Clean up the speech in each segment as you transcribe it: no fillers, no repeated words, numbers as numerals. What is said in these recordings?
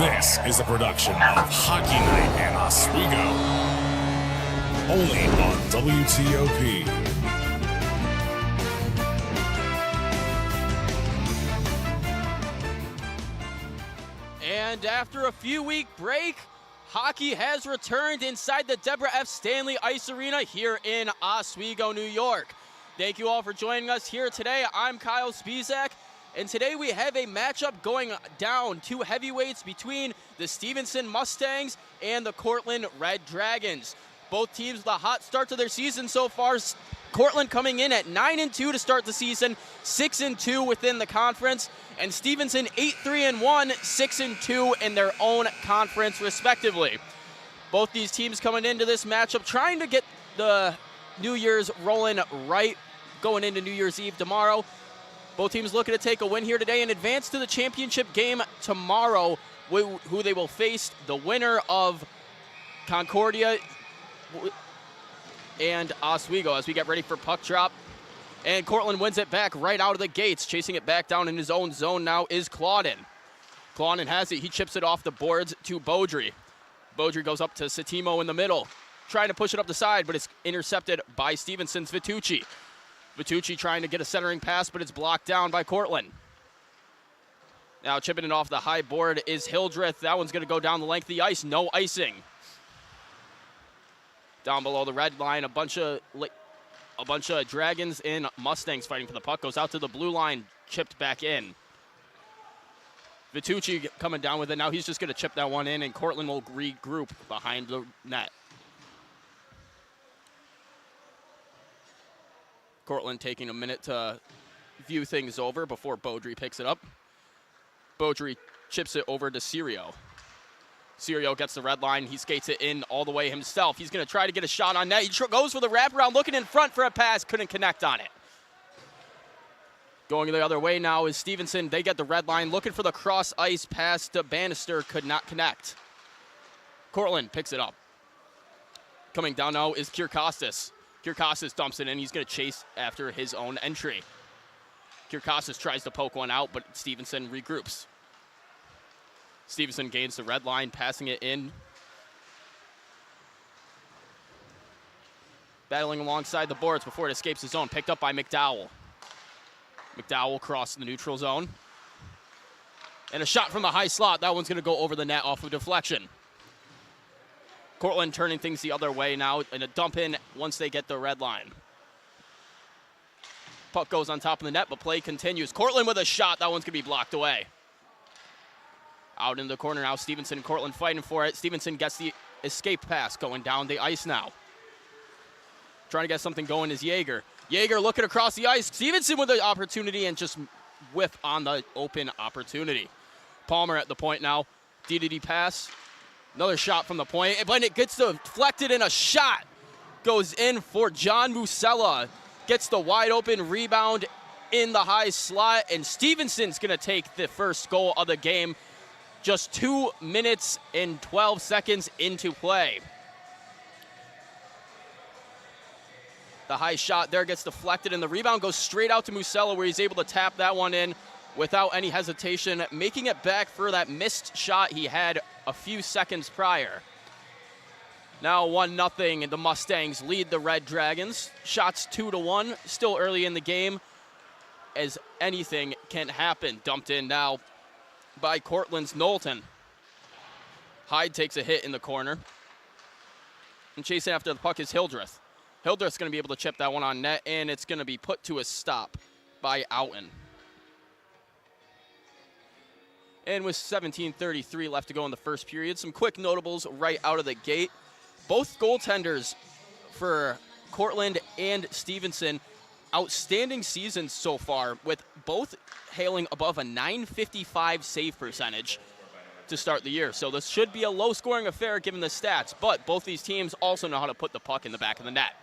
This is a production of Hockey Night in Oswego. Only on WTOP. And after a few-week break, hockey has returned inside the Deborah F. Stanley Ice Arena here in Oswego, New York. Thank you all for joining us here today. I'm Kyle Spizak, and today we have a matchup going down, two heavyweights between the Stevenson Mustangs and the Cortland Red Dragons. Both teams with a hot start to their season so far. Cortland coming in at 9-2 to start the season, 6-2 within the conference, and Stevenson 8-3-1, 6-2 in their own conference respectively. Both these teams coming into this matchup trying to get the New Year's rolling right, going into New Year's Eve tomorrow. Both teams looking to take a win here today and advance to the championship game tomorrow, who they will face, the winner of Concordia and Oswego, as we get ready for puck drop. And Cortland wins it back right out of the gates. Chasing it back down in his own zone now is Claudin. Claudin has it. He chips it off the boards to Beaudry. Beaudry goes up to Satimo in the middle, trying to push it up the side, but it's intercepted by Stevenson's Vitucci. Vitucci trying to get a centering pass, but it's blocked down by Cortland. Now chipping it off the high board is Hildreth. That one's going to go down the length of the ice. No icing. Down below the red line, a bunch of Dragons and Mustangs fighting for the puck. Goes out to the blue line, chipped back in. Vitucci coming down with it. Now he's just going to chip that one in, and Cortland will regroup behind the net. Cortland taking a minute to view things over before Beaudry picks it up. Beaudry chips it over to Serio. Serio gets the red line. He skates it in all the way himself. He's going to try to get a shot on net. He goes for the wraparound, looking in front for a pass. Couldn't connect on it. Going the other way now is Stevenson. They get the red line, looking for the cross ice pass to Bannister. Could not connect. Cortland picks it up. Coming down now is Kyrkostas. Kyrkostas dumps it in. He's going to chase after his own entry. Kyrkostas tries to poke one out, but Stevenson regroups. Stevenson gains the red line, passing it in. Battling alongside the boards before it escapes his zone. Picked up by McDowell. McDowell crossed the neutral zone. And a shot from the high slot. That one's going to go over the net off of deflection. Cortland turning things the other way now, and a dump in once they get the red line. Puck goes on top of the net, but play continues. Cortland with a shot. That one's going to be blocked away. Out in the corner now, Stevenson and Cortland fighting for it. Stevenson gets the escape pass going down the ice now. Trying to get something going is Yeager. Yeager looking across the ice. Stevenson with the opportunity and just whiff on the open opportunity. Palmer at the point now. DDD pass. Another shot from the point, but it gets deflected and a shot goes in for John Musella. Gets the wide open rebound in the high slot, and Stevenson's going to take the first goal of the game just 2 minutes and 12 seconds into play. The high shot there gets deflected, and the rebound goes straight out to Musella, where he's able to tap that one in without any hesitation, making it back for that missed shot he had a few seconds prior. Now 1-0, and the Mustangs lead the Red Dragons. Shots 2-1, still early in the game, as anything can happen. Dumped in now by Cortland's Knowlton. Hyde takes a hit in the corner. And chasing after the puck is Hildreth. Hildreth's going to be able to chip that one on net, and it's going to be put to a stop by Outen. And with 17:33 left to go in the first period, some quick notables right out of the gate. Both goaltenders for Cortland and Stevenson, outstanding seasons so far, with both hailing above a .955 save percentage to start the year. So this should be a low-scoring affair given the stats, but both these teams also know how to put the puck in the back of the net.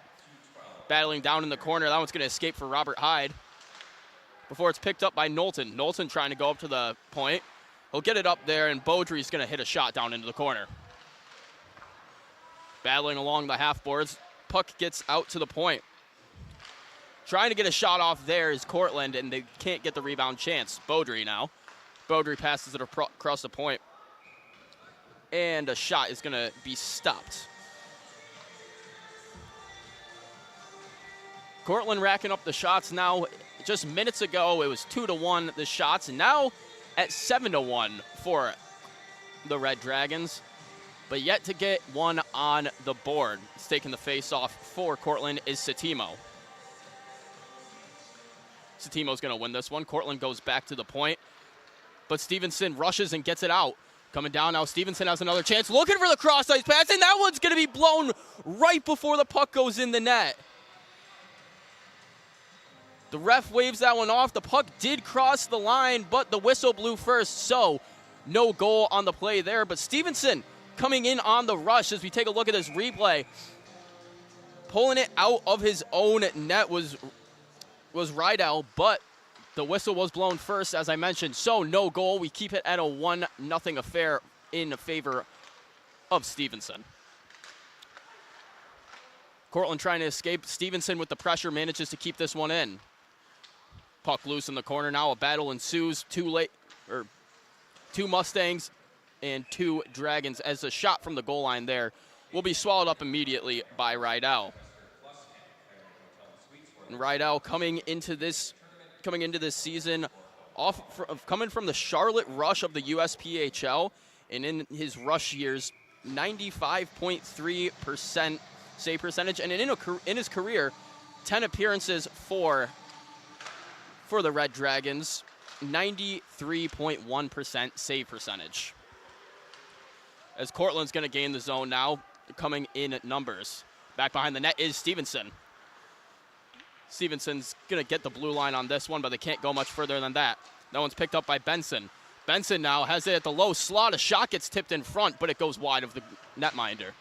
Battling down in the corner, that one's going to escape for Robert Hyde before it's picked up by Knowlton. Knowlton trying to go up to the point. He'll get it up there, and Beaudry's going to hit a shot down into the corner. Battling along the half boards, puck gets out to the point. Trying to get a shot off there is Cortland, and they can't get the rebound chance. Beaudry now. Beaudry passes it across the point. And a shot is going to be stopped. Cortland racking up the shots now. Just minutes ago, it was 2-1 the shots, and now at 7-1 for the Red Dragons, but yet to get one on the board. It's taking the face-off for Cortland is Satimo. Satimo's going to win this one. Cortland goes back to the point, but Stevenson rushes and gets it out. Coming down now, Stevenson has another chance, looking for the cross-ice pass, and that one's going to be blown right before the puck goes in the net. The ref waves that one off. The puck did cross the line, but the whistle blew first, so no goal on the play there. But Stevenson coming in on the rush as we take a look at this replay. Pulling it out of his own net was Rydell, but the whistle was blown first, as I mentioned, so no goal. We keep it at a 1-0 affair in favor of Stevenson. Cortland trying to escape. Stevenson with the pressure manages to keep this one in. Puck loose in the corner now. A battle ensues. Two Mustangs and 2 Dragons as a shot from the goal line there will be swallowed up immediately by Rydell. And Rydell coming into this season coming from the Charlotte Rush of the USPHL, and in his rush years, 95.3% save percentage, and in his career, 10 appearances for the Red Dragons, 93.1% save percentage. As Cortland's going to gain the zone now, coming in at numbers. Back behind the net is Stevenson. Stevenson's going to get the blue line on this one, but they can't go much further than that. That one's picked up by Benson. Benson now has it at the low slot. A shot gets tipped in front, but it goes wide of the netminder.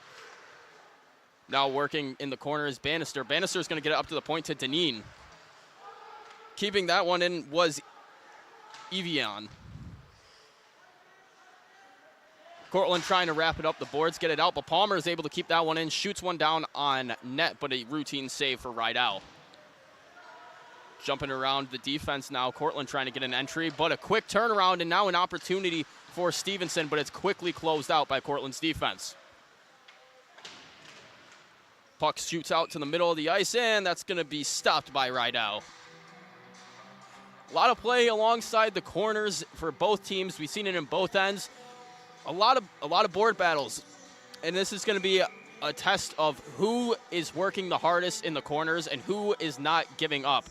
Now working in the corner is Bannister. Bannister's going to get it up to the point to Deneen. Keeping that one in was Evian. Cortland trying to wrap it up the boards, get it out, but Palmer is able to keep that one in, shoots one down on net, but a routine save for Rydell. Jumping around the defense now, Cortland trying to get an entry, but a quick turnaround and now an opportunity for Stevenson, but it's quickly closed out by Cortland's defense. Puck shoots out to the middle of the ice, and that's going to be stopped by Rydell. A lot of play alongside the corners for both teams. We've seen it in both ends. A lot of board battles, and this is going to be a test of who is working the hardest in the corners and who is not giving up.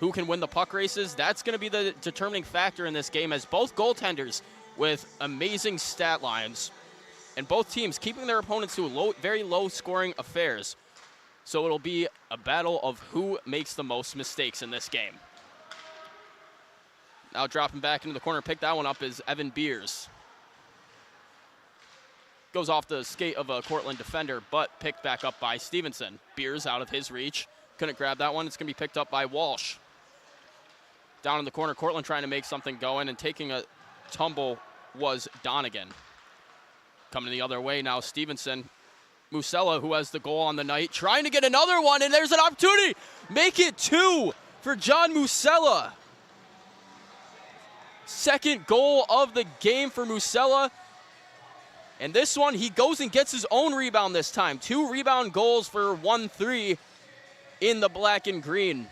Who can win the puck races? That's going to be the determining factor in this game, as both goaltenders with amazing stat lines, and both teams keeping their opponents to very low scoring affairs. So it'll be a battle of who makes the most mistakes in this game. Now dropping back into the corner, pick that one up is Evan Beers. Goes off the skate of a Cortland defender, but picked back up by Stevenson. Beers out of his reach. Couldn't grab that one. It's going to be picked up by Walsh. Down in the corner, Cortland trying to make something going, and taking a tumble was Donegan. Coming the other way now, Stevenson. Musella, who has the goal on the night, trying to get another one, and there's an opportunity. Make it 2 for John Musella. Second goal of the game for Musella. And this one, he goes and gets his own rebound this time. 2 rebound goals for 1-3 in the black and green.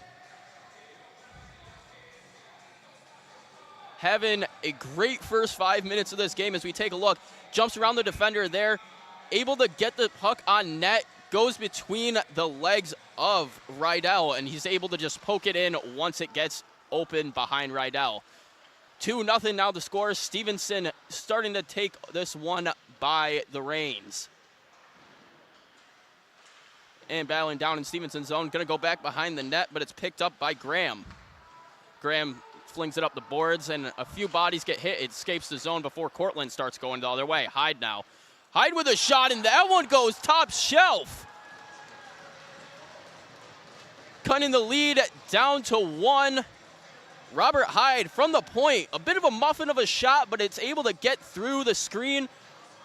Having a great first 5 minutes of this game as we take a look. Jumps around the defender there. Able to get the puck on net. Goes between the legs of Rydell, and he's able to just poke it in once it gets open behind Rydell. 2-0 now the score. Stevenson starting to take this one by the reins. And battling down in Stevenson's zone. Going to go back behind the net, but it's picked up by Graham. Graham flings it up the boards, and a few bodies get hit. It escapes the zone before Cortland starts going the other way. Hyde now. Hyde with a shot, and that one goes top shelf. Cutting the lead down to 1. Robert Hyde from the point. A bit of a muffin of a shot, but it's able to get through the screen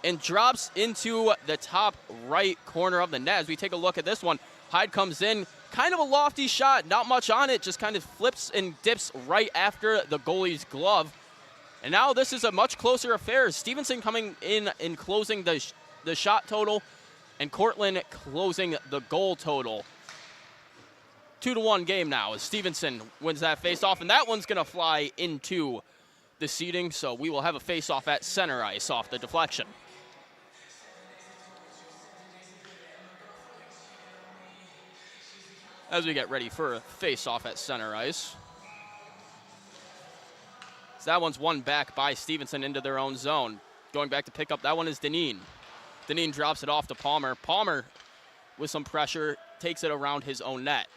and drops into the top right corner of the net. As we take a look at this one, Hyde comes in, kind of a lofty shot, not much on it, just kind of flips and dips right after the goalie's glove. And now this is a much closer affair. Stevenson coming in and closing the shot total, and Cortland closing the goal total. 2-1 game now as Stevenson wins that face-off, and that one's going to fly into the seating, so we will have a face-off at center ice off the deflection. As we get ready for a face-off at center ice. So that one's won back by Stevenson into their own zone. Going back to pick up, that one is Deneen. Deneen drops it off to Palmer. Palmer, with some pressure, takes it around his own net.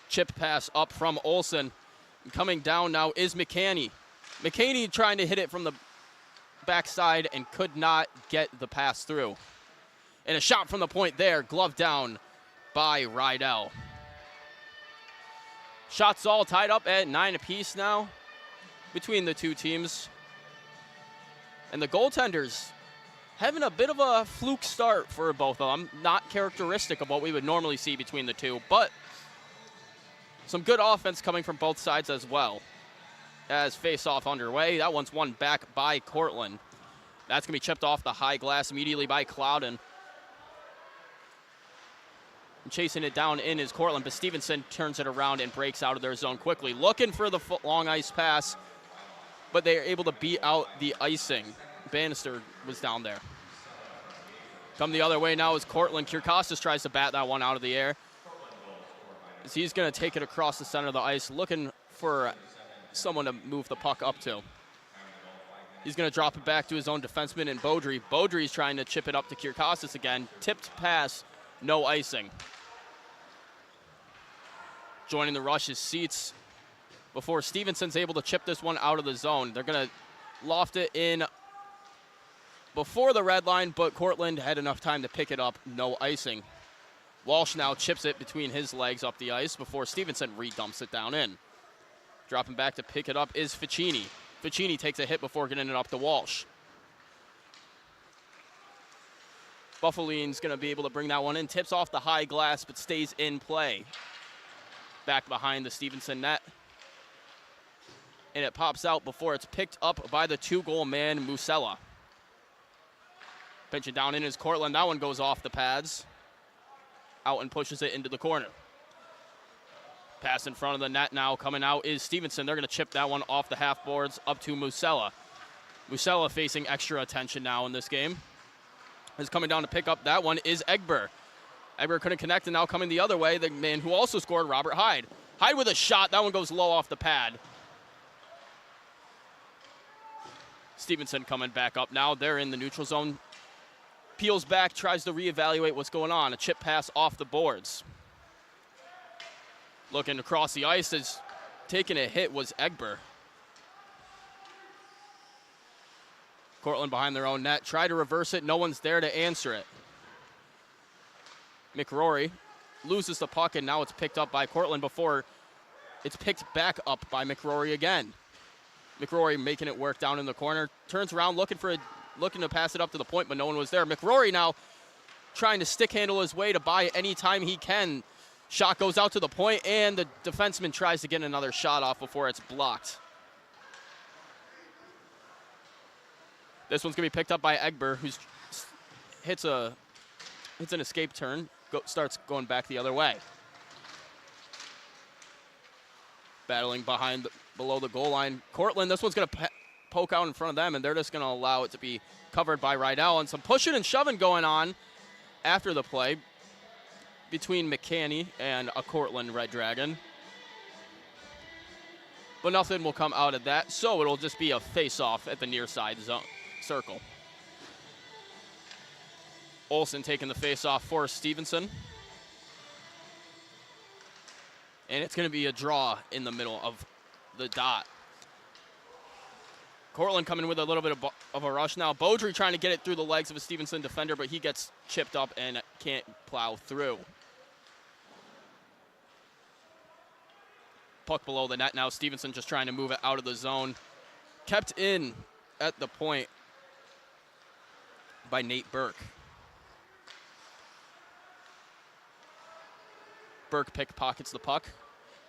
Chip pass up from Olsen. Coming down now is McCaney. McCaney trying to hit it from the backside and could not get the pass through. And a shot from the point there, gloved down by Rydell. Shots all tied up at 9 apiece now between the two teams. And the goaltenders having a bit of a fluke start for both of them. Not characteristic of what we would normally see between the two, but some good offense coming from both sides as well. As face-off underway, that one's won back by Cortland. That's going to be chipped off the high glass immediately by Clouden. And chasing it down in is Cortland, but Stevenson turns it around and breaks out of their zone quickly. Looking for the long ice pass, but they are able to beat out the icing. Bannister was down there. Come the other way now is Cortland. Kirkostas tries to bat that one out of the air. As he's going to take it across the center of the ice, looking for someone to move the puck up to. He's going to drop it back to his own defenseman in Beaudry. Beaudry's trying to chip it up to Kirkostas again. Tipped pass, no icing. Joining the rush is Seats before Stevenson's able to chip this one out of the zone. They're going to loft it in before the red line, but Cortland had enough time to pick it up, no icing. Walsh now chips it between his legs up the ice before Stevenson redumps it down in. Dropping back to pick it up is Ficini. Ficini takes a hit before getting it up to Walsh. Buffaline's going to be able to bring that one in. Tips off the high glass, but stays in play. Back behind the Stevenson net. And it pops out before it's picked up by the 2-goal man, Musella. Pinch it down in is Cortland. That one goes off the pads. Out and pushes it into the corner. Pass in front of the net now. Coming out is Stevenson. They're going to chip that one off the half boards up to Musella. Musella facing extra attention now in this game. Is coming down to pick up that one is Egber. Egber couldn't connect, and now coming the other way, the man who also scored, Robert Hyde. Hyde with a shot. That one goes low off the pad. Stevenson coming back up now. They're in the neutral zone. Peels back, tries to reevaluate what's going on. A chip pass off the boards. Looking across the ice, as taking a hit was Egber. Cortland behind their own net. Try to reverse it. No one's there to answer it. McRory loses the puck, and now it's picked up by Cortland before it's picked back up by McRory again. McRory making it work down in the corner. Turns around looking to pass it up to the point, but no one was there. McRory now trying to stick handle his way to buy it any time he can. Shot goes out to the point, and the defenseman tries to get another shot off before it's blocked. This one's going to be picked up by Egber, who hits an escape turn, starts going back the other way. Battling below the goal line. Cortland, this one's going to poke out in front of them, and they're just going to allow it to be covered by Rydell. And some pushing and shoving going on after the play between McCanny and a Cortland Red Dragon. But nothing will come out of that, so it'll just be a face-off at the near side zone circle. Olsen taking the face-off for Stevenson. And it's going to be a draw in the middle of the dot. Cortland coming with a little bit of a rush now. Beaudry trying to get it through the legs of a Stevenson defender, but he gets chipped up and can't plow through. Puck below the net now. Stevenson just trying to move it out of the zone. Kept in at the point by Nate Burke. Burke pickpockets the puck.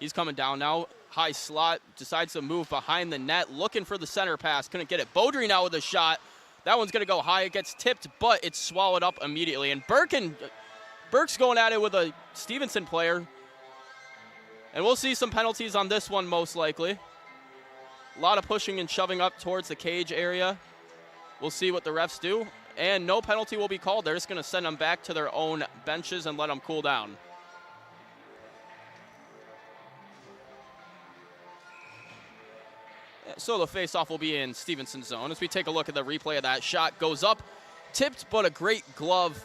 He's coming down now. High slot, decides to move behind the net, looking for the center pass. Couldn't get it. Beaudry now with a shot. That one's going to go high. It gets tipped, but it's swallowed up immediately. And Burke's going at it with a Stevenson player. And we'll see some penalties on this one most likely. A lot of pushing and shoving up towards the cage area. We'll see what the refs do. And no penalty will be called. They're just going to send them back to their own benches and let them cool down. So the face-off will be in Stevenson's zone. As we take a look at the replay of that shot, goes up, tipped, but a great glove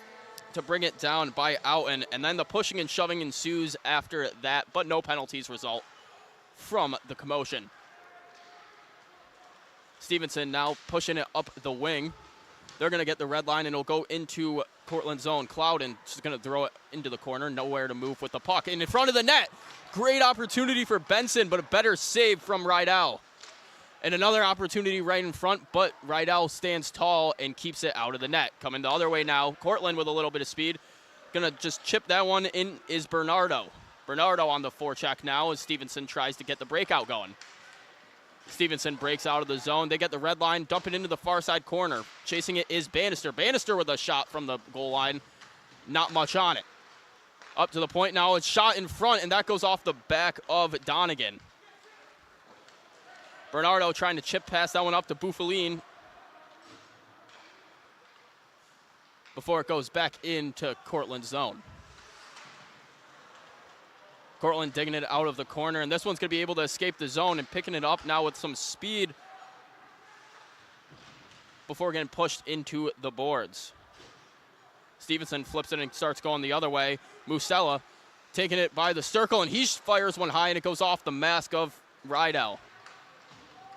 to bring it down by Outen. And then the pushing and shoving ensues after that, but no penalties result from the commotion. Stevenson now pushing it up the wing. They're going to get the red line, and it'll go into Cortland zone. Clouden just going to throw it into the corner. Nowhere to move with the puck. And in front of the net, great opportunity for Benson, but a better save from Rydell. And another opportunity right in front, but Rydell stands tall and keeps it out of the net. Coming the other way now, Cortland with a little bit of speed. Going to just chip that one in is Bernardo. Bernardo on the forecheck now as Stevenson tries to get the breakout going. Stevenson breaks out of the zone. They get the red line, dump it into the far side corner. Chasing it is Bannister. Bannister with a shot from the goal line. Not much on it. Up to the point now, it's shot in front, and that goes off the back of Donegan. Bernardo trying to chip past that one up to Buffaline before it goes back into Cortland's zone. Cortland digging it out of the corner, and this one's going to be able to escape the zone and picking it up now with some speed before getting pushed into the boards. Stevenson flips it and starts going the other way. Musella taking it by the circle, and he fires one high, and it goes off the mask of Rydell.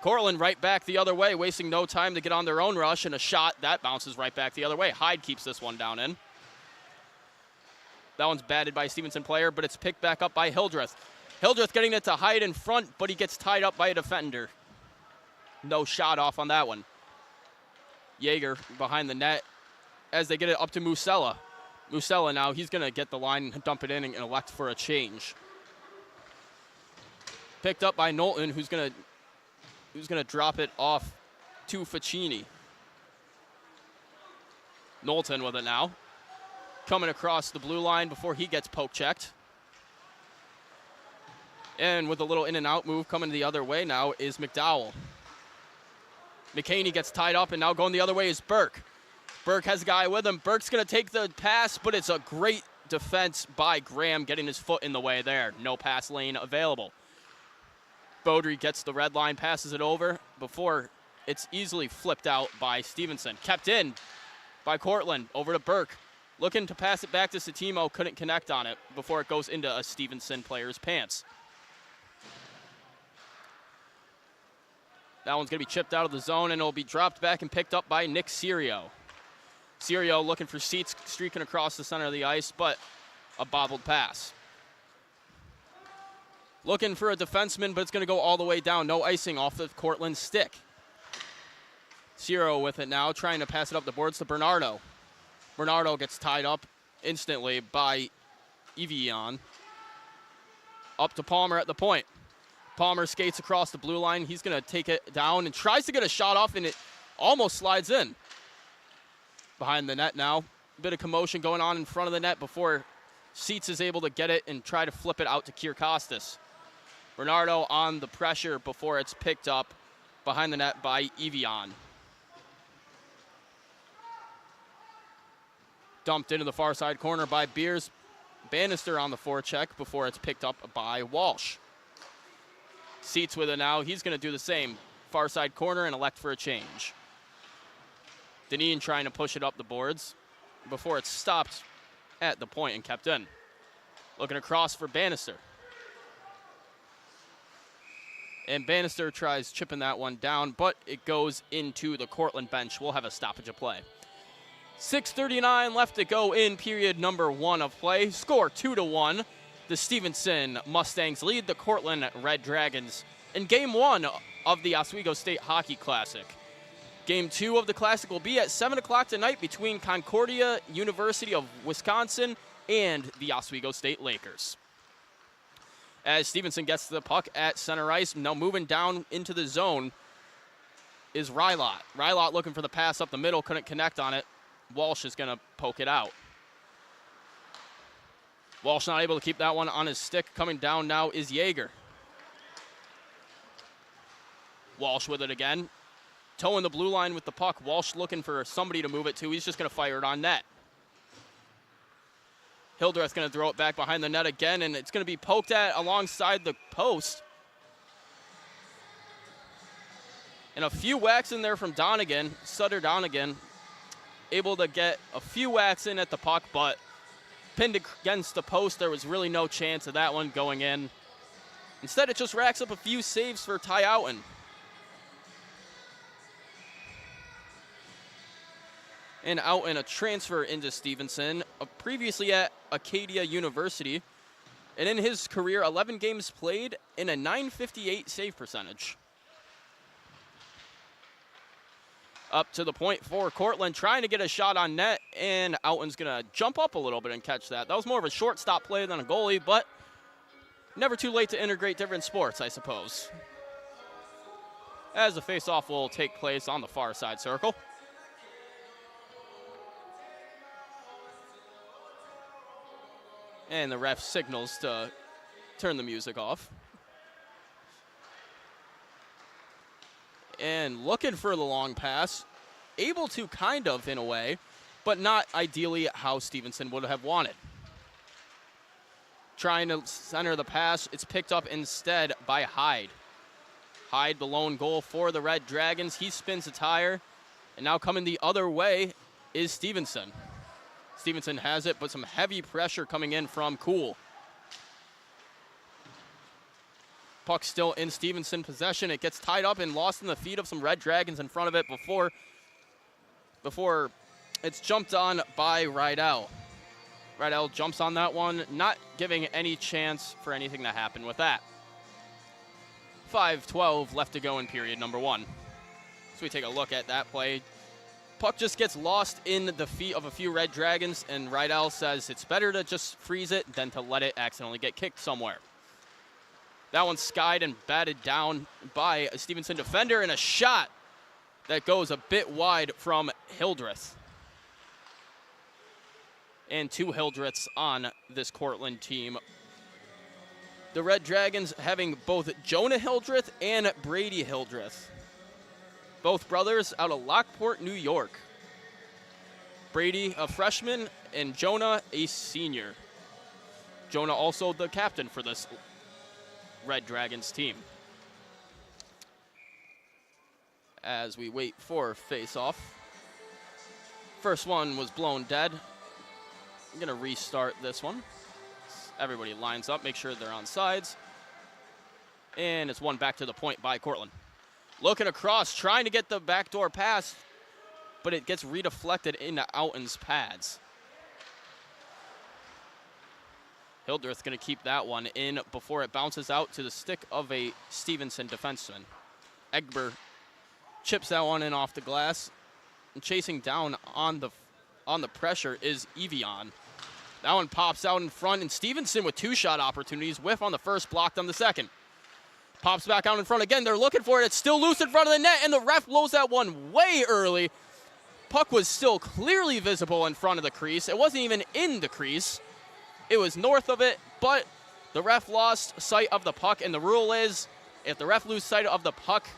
Cortland right back the other way, wasting no time to get on their own rush, and a shot that bounces right back the other way. Hyde keeps this one down in. That one's batted by a Stevenson player, but it's picked back up by Hildreth. Hildreth getting it to Hyde in front, but he gets tied up by a defender. No shot off on that one. Yeager behind the net as they get it up to Musella. Musella now, he's going to get the line, dump it in, and elect for a change. Picked up by Knowlton, who's going to drop it off to Ficini. Knowlton with it now. Coming across the blue line before he gets poke checked. And with a little in and out move coming the other way now is McDowell. McCaney gets tied up, and now going the other way is Burke. Burke has a guy with him. Burke's going to take the pass, but it's a great defense by Graham getting his foot in the way there. No pass lane available. Beaudry gets the red line, passes it over before it's easily flipped out by Stevenson. Kept in by Cortland, over to Burke. Looking to pass it back to Satimo, couldn't connect on it before it goes into a Stevenson player's pants. That one's going to be chipped out of the zone, and it'll be dropped back and picked up by Nick Serio. Serio looking for seats, streaking across the center of the ice, but a bobbled pass. Looking for a defenseman, but it's going to go all the way down. No icing off the Cortland stick. Serio with it now, trying to pass it up the boards to Bernardo. Bernardo gets tied up instantly by Evian. Up to Palmer at the point. Palmer skates across the blue line. He's going to take it down and tries to get a shot off, and it almost slides in. Behind the net now. A bit of commotion going on in front of the net before Seats is able to get it and try to flip it out to Kierkostas. Bernardo on the pressure before it's picked up behind the net by Evian. Dumped into the far side corner by Beers. Bannister on the forecheck before it's picked up by Walsh. Seats with it now. He's going to do the same. Far side corner and elect for a change. Deneen trying to push it up the boards before it's stopped at the point and kept in. Looking across for Bannister. And Bannister tries chipping that one down, but it goes into the Cortland bench. We'll have a stoppage of play. 6:39 left to go in period number 1 of play. Score 2-1. The Stevenson Mustangs lead the Cortland Red Dragons in Game 1 of the Oswego State Hockey Classic. Game 2 of the Classic will be at 7 o'clock tonight between Concordia University of Wisconsin and the Oswego State Lakers. As Stevenson gets the puck at center ice, now moving down into the zone is Rylot. Rylot looking for the pass up the middle, couldn't connect on it. Walsh is going to poke it out. Walsh not able to keep that one on his stick. Coming down now is Yeager. Walsh with it again. Towing the blue line with the puck. Walsh looking for somebody to move it to. He's just going to fire it on net. Hildreth going to throw it back behind the net again, and it's going to be poked at alongside the post. And a few whacks in there from Donegan, Sutter Donegan, able to get a few whacks in at the puck, but pinned against the post. There was really no chance of that one going in. Instead, it just racks up a few saves for Ty Outen. And Outen, a transfer into Stevenson, previously at Acadia University. And in his career, 11 games played in a .958 save percentage. Up to the point for Cortland, trying to get a shot on net, and Outen's going to jump up a little bit and catch that. That was more of a shortstop play than a goalie, but never too late to integrate different sports, I suppose. As the faceoff will take place on the far side circle. And the ref signals to turn the music off. And looking for the long pass. Able to kind of in a way, but not ideally how Stevenson would have wanted. Trying to center the pass. It's picked up instead by Hyde. Hyde, the lone goal for the Red Dragons. He spins a tire. And now coming the other way is Stevenson. Stevenson has it, but some heavy pressure coming in from Kuhl. Puck still in Stevenson possession. It gets tied up and lost in the feet of some Red Dragons in front of it before it's jumped on by Rydell. Rydell jumps on that one, not giving any chance for anything to happen with that. 5:12 left to go in period number one. So we take a look at that play. Puck just gets lost in the feet of a few Red Dragons, and Rydell says it's better to just freeze it than to let it accidentally get kicked somewhere. That one's skied and batted down by a Stevenson defender, and a shot that goes a bit wide from Hildreth. And two Hildreths on this Cortland team. The Red Dragons having both Jonah Hildreth and Brady Hildreth. Both brothers out of Lockport, New York. Brady, a freshman, and Jonah, a senior. Jonah also the captain for this Red Dragons team. As we wait for face-off. First one was blown dead. I'm going to restart this one. Everybody lines up, make sure they're on sides. And it's one back to the point by Cortland. Looking across, trying to get the backdoor pass, but it gets redeflected into Outen's pads. Hildreth going to keep that one in before it bounces out to the stick of a Stevenson defenseman. Egbert chips that one in off the glass. And chasing down on the pressure is Evian. That one pops out in front, and Stevenson with two shot opportunities. Whiff on the first, blocked on the second. Pops back out in front again. They're looking for it. It's still loose in front of the net, and the ref blows that one way early. Puck was still clearly visible in front of the crease. It wasn't even in the crease. It was north of it, but the ref lost sight of the puck, and the rule is if the ref loses sight of the puck,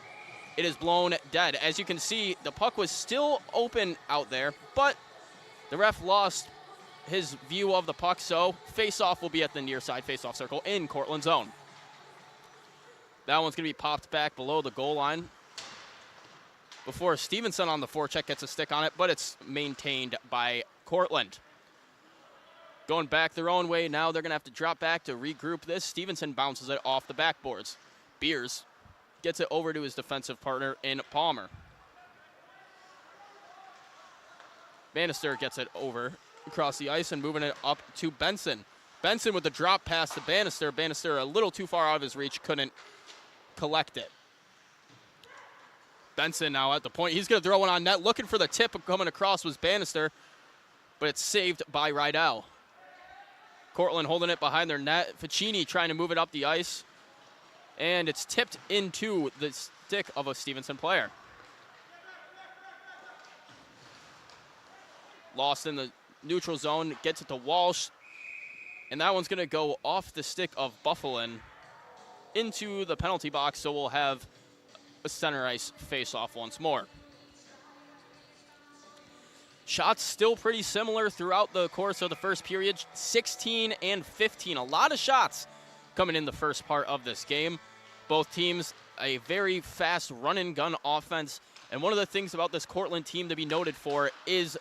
it is blown dead. As you can see, the puck was still open out there, but the ref lost his view of the puck, so face-off will be at the near side face-off circle in Cortland's zone. That one's going to be popped back below the goal line before Stevenson on the forecheck gets a stick on it, but it's maintained by Cortland. Going back their own way now, they're going to have to drop back to regroup this. Stevenson bounces it off the backboards. Beers gets it over to his defensive partner in Palmer. Bannister gets it over across the ice and moving it up to Benson. Benson with the drop pass to Bannister. Bannister a little too far out of his reach, couldn't collect it. Benson now at the point. He's going to throw one on net. Looking for the tip coming across was Bannister, but it's saved by Rydell. Cortland holding it behind their net. Ficini trying to move it up the ice. And it's tipped into the stick of a Stevenson player. Lost in the neutral zone, gets it to Walsh. And that one's going to go off the stick of Buffalin into the penalty box, so we'll have a center ice face-off once more. Shots still pretty similar throughout the course of the first period, 16 and 15. A lot of shots coming in the first part of this game. Both teams, a very fast run-and-gun offense. And one of the things about this Cortland team to be noted for is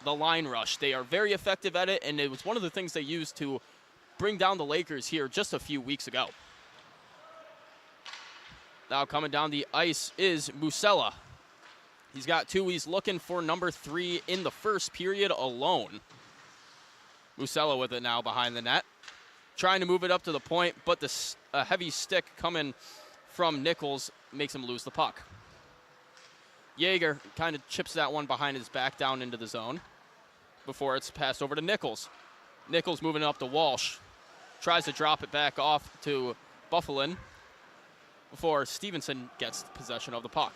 the line rush. They are very effective at it, and it was one of the things they used to bring down the Lakers here just a few weeks ago. Now coming down the ice is Musella. He's got 2. He's looking for number 3 in the first period alone. Musella with it now behind the net. Trying to move it up to the point, but the heavy stick coming from Nichols makes him lose the puck. Yeager kind of chips that one behind his back down into the zone before it's passed over to Nichols. Nichols moving up to Walsh. Tries to drop it back off to Buffalin before Stevenson gets possession of the puck.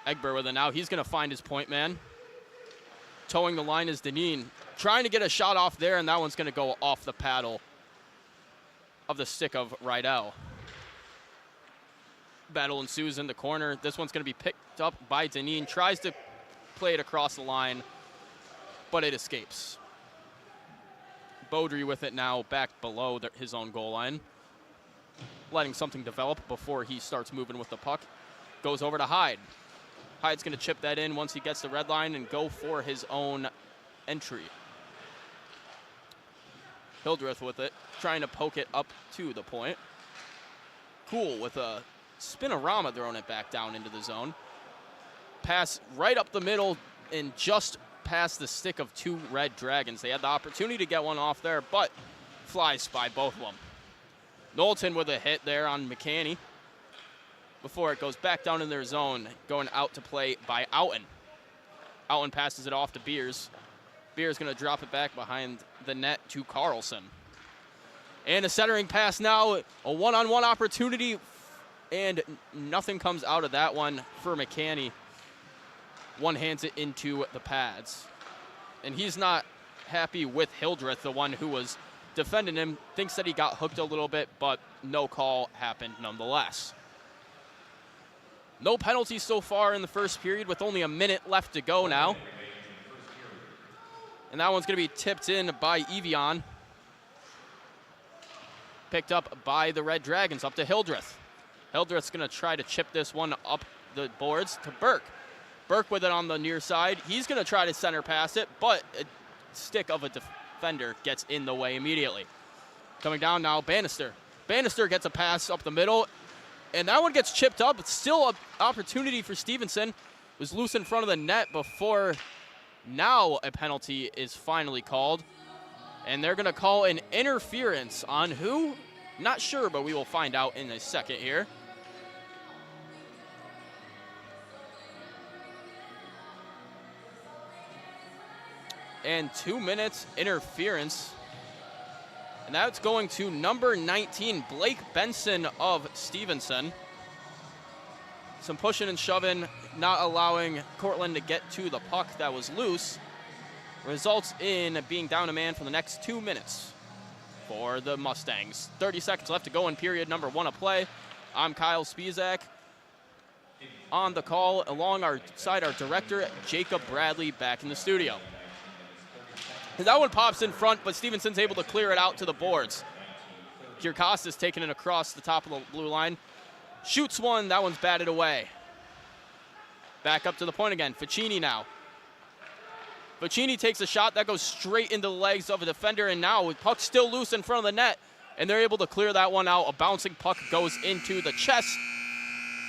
Egbert with it now. He's going to find his point man. Towing the line is Deneen. Trying to get a shot off there, and that one's going to go off the paddle of the stick of Rydell. Battle ensues in the corner. This one's going to be picked up by Deneen. Tries to play it across the line, but it escapes. Beaudry with it now back below his own goal line. Letting something develop before he starts moving with the puck. Goes over to Hyde. Hyde's going to chip that in once he gets the red line and go for his own entry. Hildreth with it, trying to poke it up to the point. Cool with a spinorama throwing it back down into the zone. Pass right up the middle and just past the stick of 2 Red Dragons. They had the opportunity to get one off there, but flies by both of them. Knowlton with a hit there on McCanny before it goes back down in their zone, going out to play by Outen. Outen passes it off to Beers. Beers going to drop it back behind the net to Carlson. And a centering pass now, a one-on-one opportunity, and nothing comes out of that one for McCanny. One hands it into the pads. And he's not happy with Hildreth, the one who was defending him. Thinks that he got hooked a little bit, but no call happened nonetheless. No penalties so far in the first period with only a minute left to go now. And that one's going to be tipped in by Evian. Picked up by the Red Dragons, up to Hildreth. Hildreth's going to try to chip this one up the boards to Burke. Burke with it on the near side. He's going to try to center pass it, but a stick of a defender gets in the way immediately. Coming down now, Bannister. Bannister gets a pass up the middle, and that one gets chipped up. It's still an opportunity for Stevenson. It was loose in front of the net before now a penalty is finally called. And they're going to call an interference on who? Not sure, but we will find out in a second here. And 2 minutes interference. And that's going to number 19, Blake Benson of Stevenson. Some pushing and shoving, not allowing Cortland to get to the puck that was loose. Results in being down a man for the next 2 minutes for the Mustangs. 30 seconds left to go in period number 1 of play. I'm Kyle Spizak. On the call, along our side, our director, Jacob Bradley, back in the studio. That one pops in front, but Stevenson's able to clear it out to the boards. Kierkostas taking it across the top of the blue line. Shoots one, that one's batted away. Back up to the point again, Ficini now. Ficini takes a shot that goes straight into the legs of a defender, and now with puck still loose in front of the net, and they're able to clear that one out. A bouncing puck goes into the chest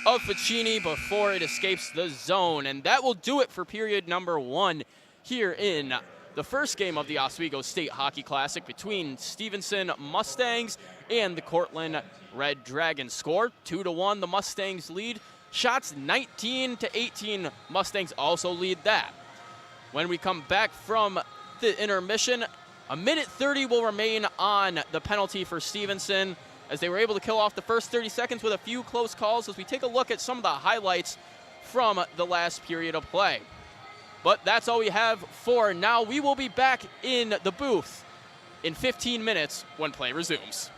of Ficini before it escapes the zone, and that will do it for period number 1 here in the first game of the Oswego State Hockey Classic between Stevenson Mustangs and the Cortland Red Dragons. Score 2-1, the Mustangs lead. Shots 19-18, Mustangs also lead that. When we come back from the intermission. A minute 30 will remain on the penalty for Stevenson, as they were able to kill off the first 30 seconds with a few close calls as we take a look at some of the highlights from the last period of play. But that's all we have for now. We will be back in the booth in 15 minutes when play resumes.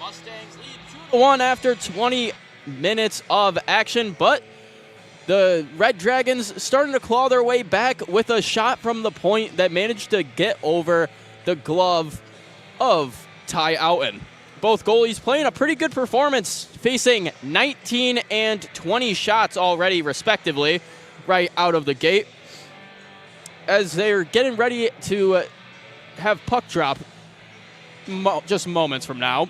Mustangs lead 2-1 after 20 minutes of action, but the Red Dragons starting to claw their way back with a shot from the point that managed to get over the glove of Ty Outen. Both goalies playing a pretty good performance, facing 19 and 20 shots already, respectively, right out of the gate, as they're getting ready to have puck drop just moments from now.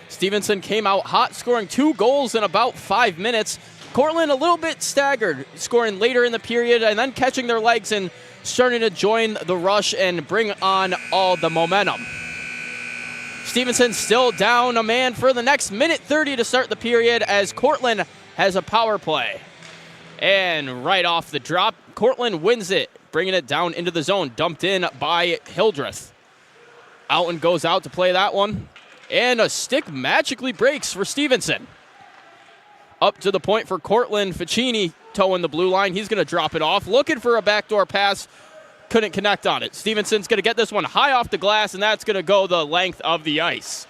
Stevenson came out hot, scoring 2 goals in about 5 minutes. Cortland a little bit staggered, scoring later in the period and then catching their legs and starting to join the rush and bring on all the momentum. Stevenson still down a man for the next minute 30 to start the period as Cortland has a power play. And right off the drop, Cortland wins it, bringing it down into the zone, dumped in by Hildreth. Outen goes out to play that one, and a stick magically breaks for Stevenson. Up to the point for Cortland, Ficini towing the blue line. He's going to drop it off, looking for a backdoor pass. Couldn't connect on it. Stevenson's going to get this one high off the glass, and that's going to go the length of the ice.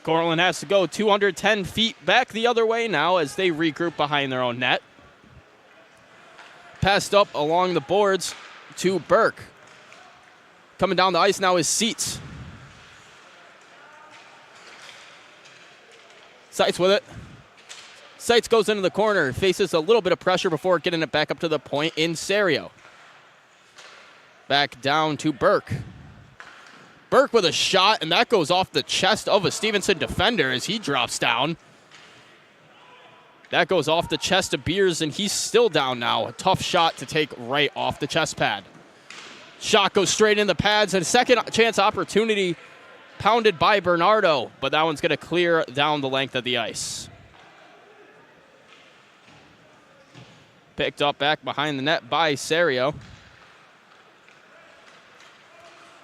Cortland has to go 210 feet back the other way now as they regroup behind their own net. Passed up along the boards to Burke. Coming down the ice now is Seitz. Seitz with it. Seitz goes into the corner, faces a little bit of pressure before getting it back up to the point in Serio. Back down to Burke. Burke with a shot, and that goes off the chest of a Stevenson defender as he drops down. That goes off the chest of Beers, and he's still down now. A tough shot to take right off the chest pad. Shot goes straight in the pads, and a second chance opportunity pounded by Bernardo, but that one's going to clear down the length of the ice. Picked up back behind the net by Serio.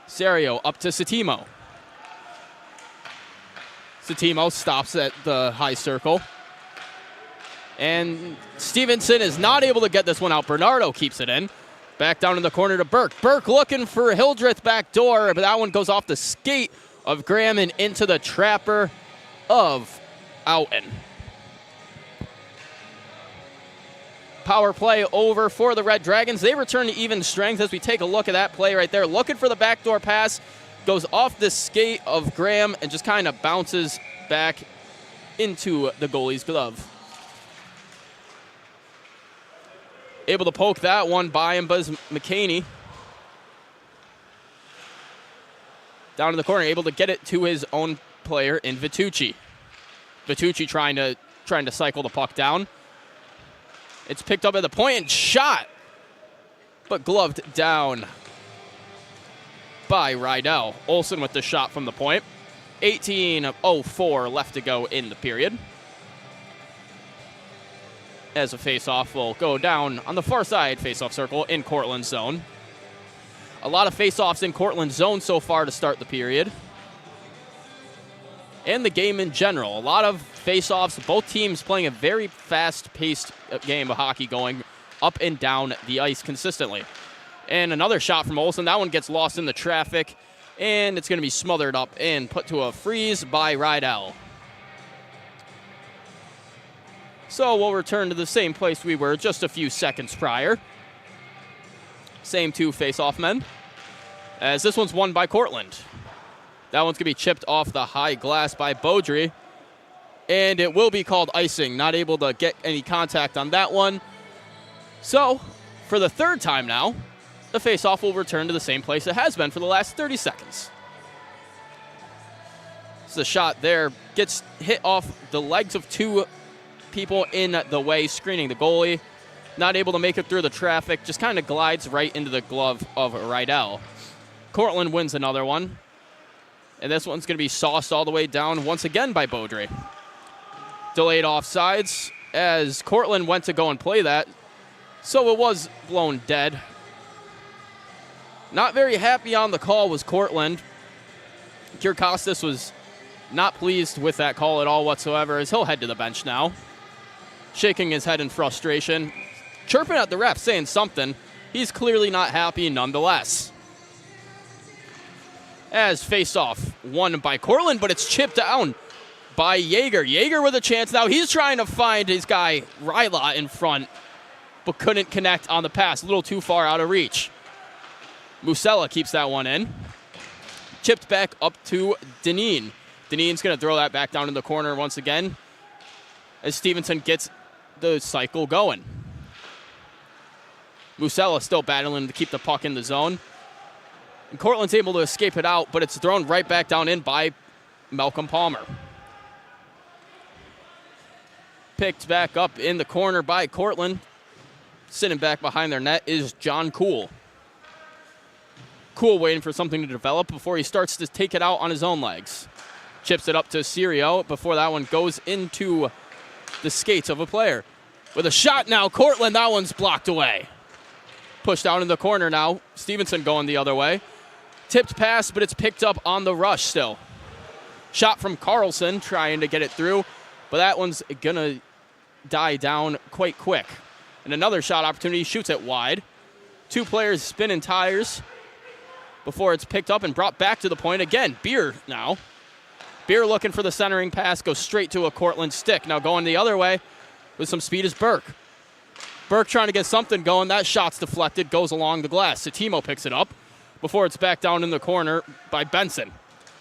Serio up to Satimo. Satimo stops at the high circle. And Stevenson is not able to get this one out. Bernardo keeps it in. Back down in the corner to Burke. Burke looking for Hildreth back door, but that one goes off the skate of Graham and into the trapper of Outen. Power play over for the Red Dragons. They return to even strength as we take a look at that play right there. Looking for the backdoor pass. Goes off the skate of Graham and just kind of bounces back into the goalie's glove. Able to poke that one by him, Buzz McCaney. Down in the corner, able to get it to his own player in Vitucci. Vitucci trying to cycle the puck down. It's picked up at the point and shot, but gloved down by Rydell. Olsen with the shot from the point. 18:04 left to go in the period. As a face-off will go down on the far side face-off circle in Cortland zone. A lot of face-offs in Cortland zone so far to start the period. And the game in general. A lot of face-offs, both teams playing a very fast-paced game of hockey, going up and down the ice consistently. And another shot from Olsen. That one gets lost in the traffic, and it's going to be smothered up and put to a freeze by Rydell. So we'll return to the same place we were just a few seconds prior. Same two face-off men, as this one's won by Cortland. That one's going to be chipped off the high glass by Beaudry, and it will be called icing. Not able to get any contact on that one. So, for the third time now, the face-off will return to the same place it has been for the last 30 seconds. So the shot there gets hit off the legs of two people in the way, screening the goalie. Not able to make it through the traffic, just kind of glides right into the glove of Rydell. Cortland wins another one. And this one's going to be sauced all the way down once again by Beaudry. Delayed offsides as Cortland went to go and play that. So it was blown dead. Not very happy on the call was Cortland. Kyrkostas was not pleased with that call at all whatsoever as he'll head to the bench now. Shaking his head in frustration. Chirping at the ref, saying something. He's clearly not happy nonetheless. As face-off won by Cortland, but it's chipped down by Yeager. Yeager with a chance now. He's trying to find his guy, Ryla, in front, but couldn't connect on the pass. A little too far out of reach. Musella keeps that one in. Chipped back up to Deneen. Deneen's going to throw that back down in the corner once again as Stevenson gets the cycle going. Musella still battling to keep the puck in the zone. And Cortland's able to escape it out, but it's thrown right back down in by Malcolm Palmer. Picked back up in the corner by Cortland. Sitting back behind their net is John Kuhl. Kuhl waiting for something to develop before he starts to take it out on his own legs. Chips it up to Sirio before that one goes into the skates of a player. With a shot now, Cortland, that one's blocked away. Pushed down in the corner now. Stevenson going the other way. Tipped pass, but it's picked up on the rush still. Shot from Carlson, trying to get it through, but that one's going to die down quite quick. And another shot opportunity, shoots it wide. Two players spinning tires before it's picked up and brought back to the point. Again, Beer now. Beer looking for the centering pass, goes straight to a Cortland stick. Now going the other way with some speed is Burke. Burke trying to get something going. That shot's deflected, goes along the glass. Satimo picks it up before it's back down in the corner by Benson.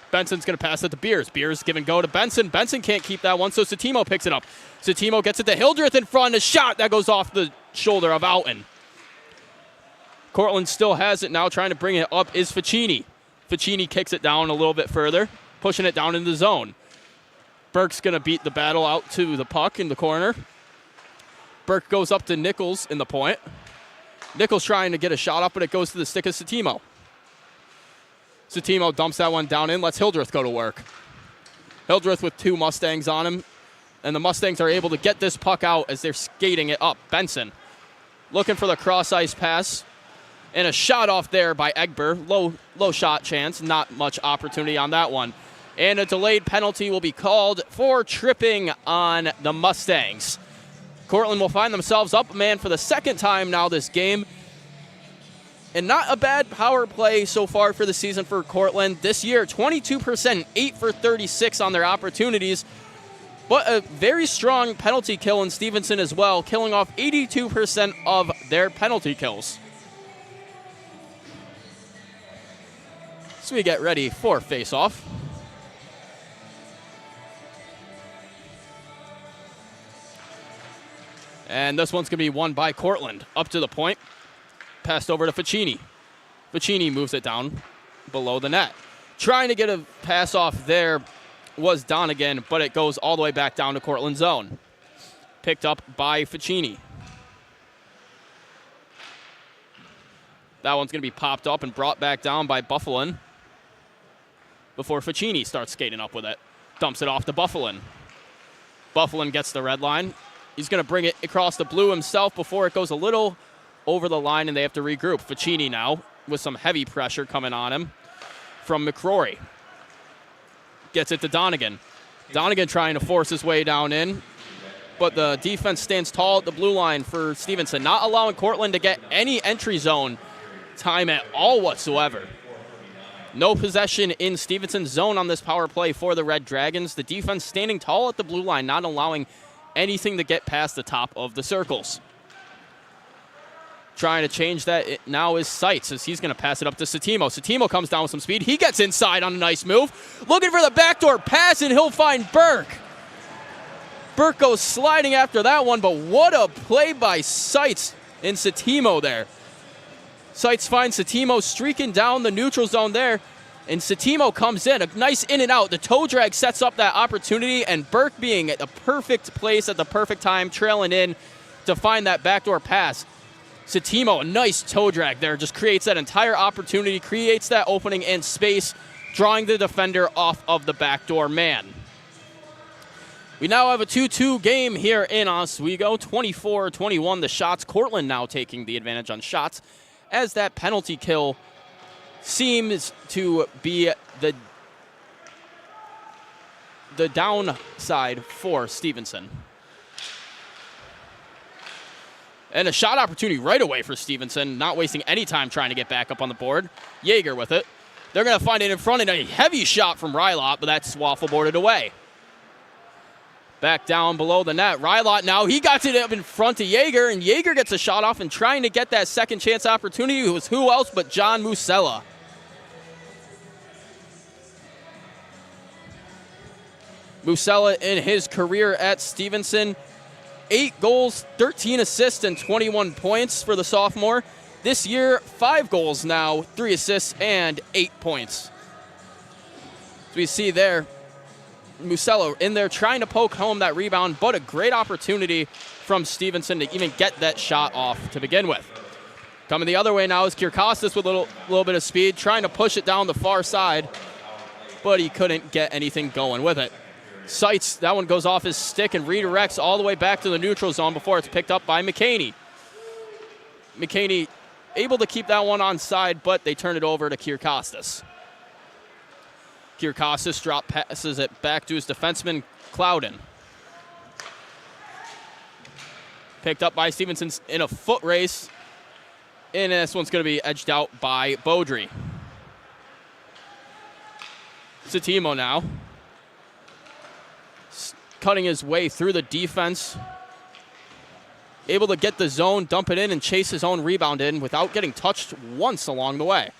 Benson's going to pass it to Beers. Beers give and go to Benson. Benson can't keep that one, so Satimo picks it up. Satimo gets it to Hildreth in front. A shot that goes off the shoulder of Outen. Cortland still has it now. Trying to bring it up is Ficini. Ficini kicks it down a little bit further, pushing it down in the zone. Burke's going to beat the battle out to the puck in the corner. Burke goes up to Nichols in the point. Nichols trying to get a shot up, but it goes to the stick of Satimo. Satimo dumps that one down in, lets Hildreth go to work. Hildreth with two Mustangs on him, and the Mustangs are able to get this puck out as they're skating it up. Benson looking for the cross-ice pass, and a shot off there by Egber. Low shot chance, not much opportunity on that one. And a delayed penalty will be called for tripping on the Mustangs. Cortland will find themselves up a man for the second time now this game. And not a bad power play so far for the season for Cortland. This year, 22%, 8 for 36 on their opportunities. But a very strong penalty kill in Stevenson as well, killing off 82% of their penalty kills. So we get ready for face-off. And this one's going to be won by Cortland. Up to the point. Passed over to Ficini. Ficini moves it down below the net. Trying to get a pass off there was Donegan, but it goes all the way back down to Cortland's zone. Picked up by Ficini. That one's going to be popped up and brought back down by Buffalin before Ficini starts skating up with it. Dumps it off to Buffalin. Buffalin gets the red line. He's going to bring it across the blue himself before it goes a little over the line, and they have to regroup. Ficini now with some heavy pressure coming on him from McCrory. Gets it to Donegan. Donegan trying to force his way down in, but the defense stands tall at the blue line for Stevenson, not allowing Cortland to get any entry zone time at all whatsoever. No possession in Stevenson's zone on this power play for the Red Dragons. The defense standing tall at the blue line, not allowing anything to get past the top of the circles. Trying to change that now is Seitz as he's going to pass it up to Satimo. Satimo comes down with some speed. He gets inside on a nice move. Looking for the backdoor pass, and he'll find Burke. Burke goes sliding after that one, but what a play by Seitz and Satimo there. Seitz finds Satimo streaking down the neutral zone there, and Satimo comes in. A nice in and out. The toe drag sets up that opportunity, and Burke being at the perfect place at the perfect time, trailing in to find that backdoor pass. Satimo, a nice toe drag there, just creates that entire opportunity, creates that opening and space, drawing the defender off of the backdoor man. We now have a 2-2 game here in Oswego, 24-21 the shots. Cortland now taking the advantage on shots as that penalty kill seems to be the downside for Stevenson. And a shot opportunity right away for Stevenson, not wasting any time trying to get back up on the board. Yeager with it. They're going to find it in front, and a heavy shot from Rylot, but that's waffle boarded away. Back down below the net. Rylot now, he got it up in front of Yeager, and Yeager gets a shot off and trying to get that second chance opportunity. It was who else but John Musella. Musella in his career at Stevenson, 8 goals, 13 assists, and 21 points for the sophomore. This year, 5 goals now, 3 assists, and 8 points. As we see there, Musella in there trying to poke home that rebound, but a great opportunity from Stevenson to even get that shot off to begin with. Coming the other way now is Kirkostas with a little bit of speed, trying to push it down the far side, but he couldn't get anything going with it. Seitz, that one goes off his stick and redirects all the way back to the neutral zone before it's picked up by McCaney. McCaney able to keep that one on side, but they turn it over to Kirkostas. Kirkostas drop passes it back to his defenseman, Clouden. Picked up by Stevenson in a foot race, and this one's going to be edged out by Beaudry. Satimo now, cutting his way through the defense, able to get the zone, dump it in, and chase his own rebound in without getting touched once along the way.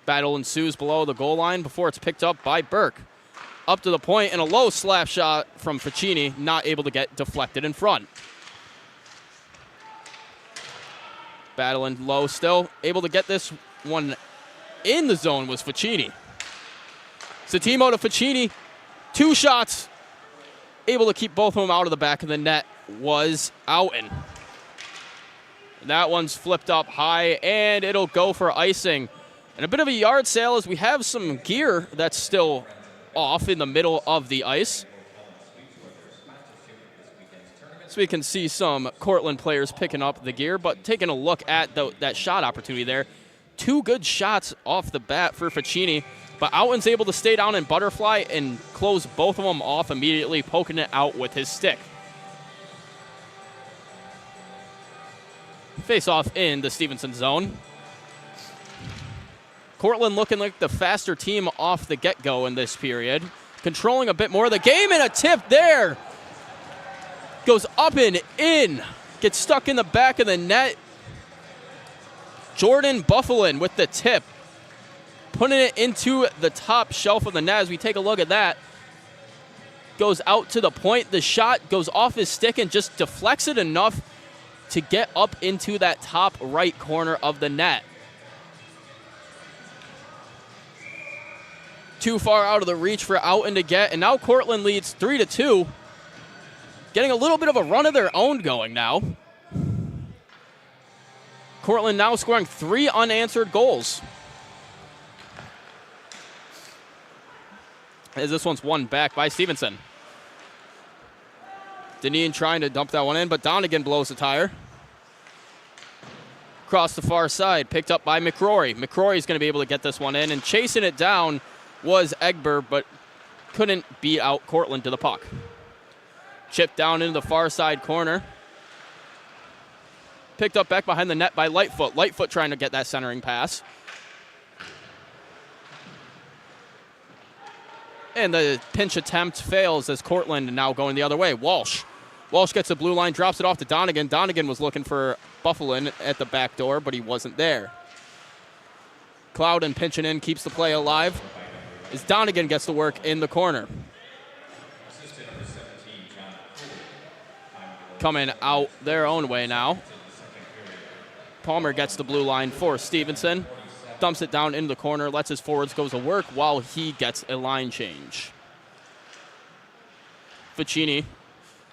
Battle ensues below the goal line before it's picked up by Burke. Up to the point, and a low slap shot from Ficini, not able to get deflected in front. Battling low still, able to get this one in the zone was Ficini. Satimo to Ficini, 2 shots, able to keep both of them out of the back of the net was Outen. That one's flipped up high, and it'll go for icing. And a bit of a yard sale as we have some gear that's still off in the middle of the ice. So we can see some Cortland players picking up the gear, but taking a look at that shot opportunity there. 2 good shots off the bat for Ficini, but Outen's able to stay down and butterfly and close both of them off immediately, poking it out with his stick. Face off in the Stevenson zone. Cortland looking like the faster team off the get-go in this period. Controlling a bit more of the game, and a tip there. Goes up and in. Gets stuck in the back of the net. Jordan Buffalin with the tip. Putting it into the top shelf of the net as we take a look at that. Goes out to the point. The shot goes off his stick and just deflects it enough to get up into that top right corner of the net. Too far out of the reach for Outen to get, and now Cortland leads 3-2. Getting a little bit of a run of their own going now. Cortland now scoring 3 unanswered goals. As this one's won back by Stevenson. Deneen trying to dump that one in, but Donegan blows the tire. Across the far side, picked up by McCrory. McCrory's going to be able to get this one in, and chasing it down was Egbert, but couldn't beat out Cortland to the puck. Chipped down into the far side corner. Picked up back behind the net by Lightfoot. Lightfoot trying to get that centering pass. And the pinch attempt fails as Cortland now going the other way. Walsh gets the blue line, drops it off to Donegan. Donegan was looking for Buffalin at the back door, but he wasn't there. Clouden pinching in, keeps the play alive. As Donegan gets to work in the corner. Coming out their own way now. Palmer gets the blue line for Stevenson. Dumps it down into the corner, lets his forwards go to work while he gets a line change. Ficini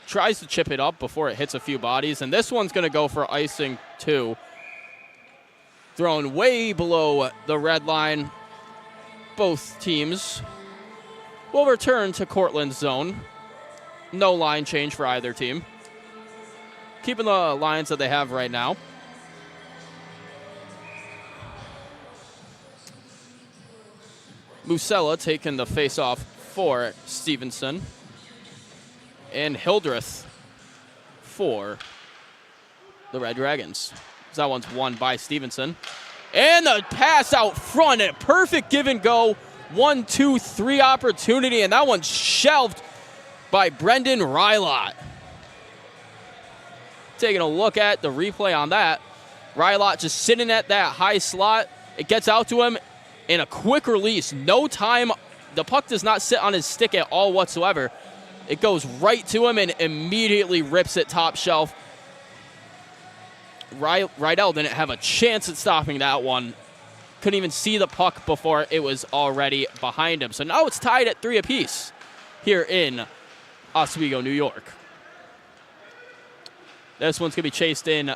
tries to chip it up before it hits a few bodies, and this one's going to go for icing too. Thrown way below the red line. Both teams will return to Cortland's zone. No line change for either team. Keeping the lines that they have right now. Musella taking the face-off for Stevenson. And Hildreth for the Red Dragons. That one's won by Stevenson. And the pass out front, a perfect give and go. 1, 2, 3 opportunity, and that one's shelved by Brendan Rylott. Taking a look at the replay on that. Rylott just sitting at that high slot. It gets out to him in a quick release. No time. The puck does not sit on his stick at all whatsoever. It goes right to him and immediately rips it top shelf. Rydell didn't have a chance at stopping that one. Couldn't even see the puck before it was already behind him. So now it's tied at 3 apiece here in Oswego, New York. This one's going to be chased in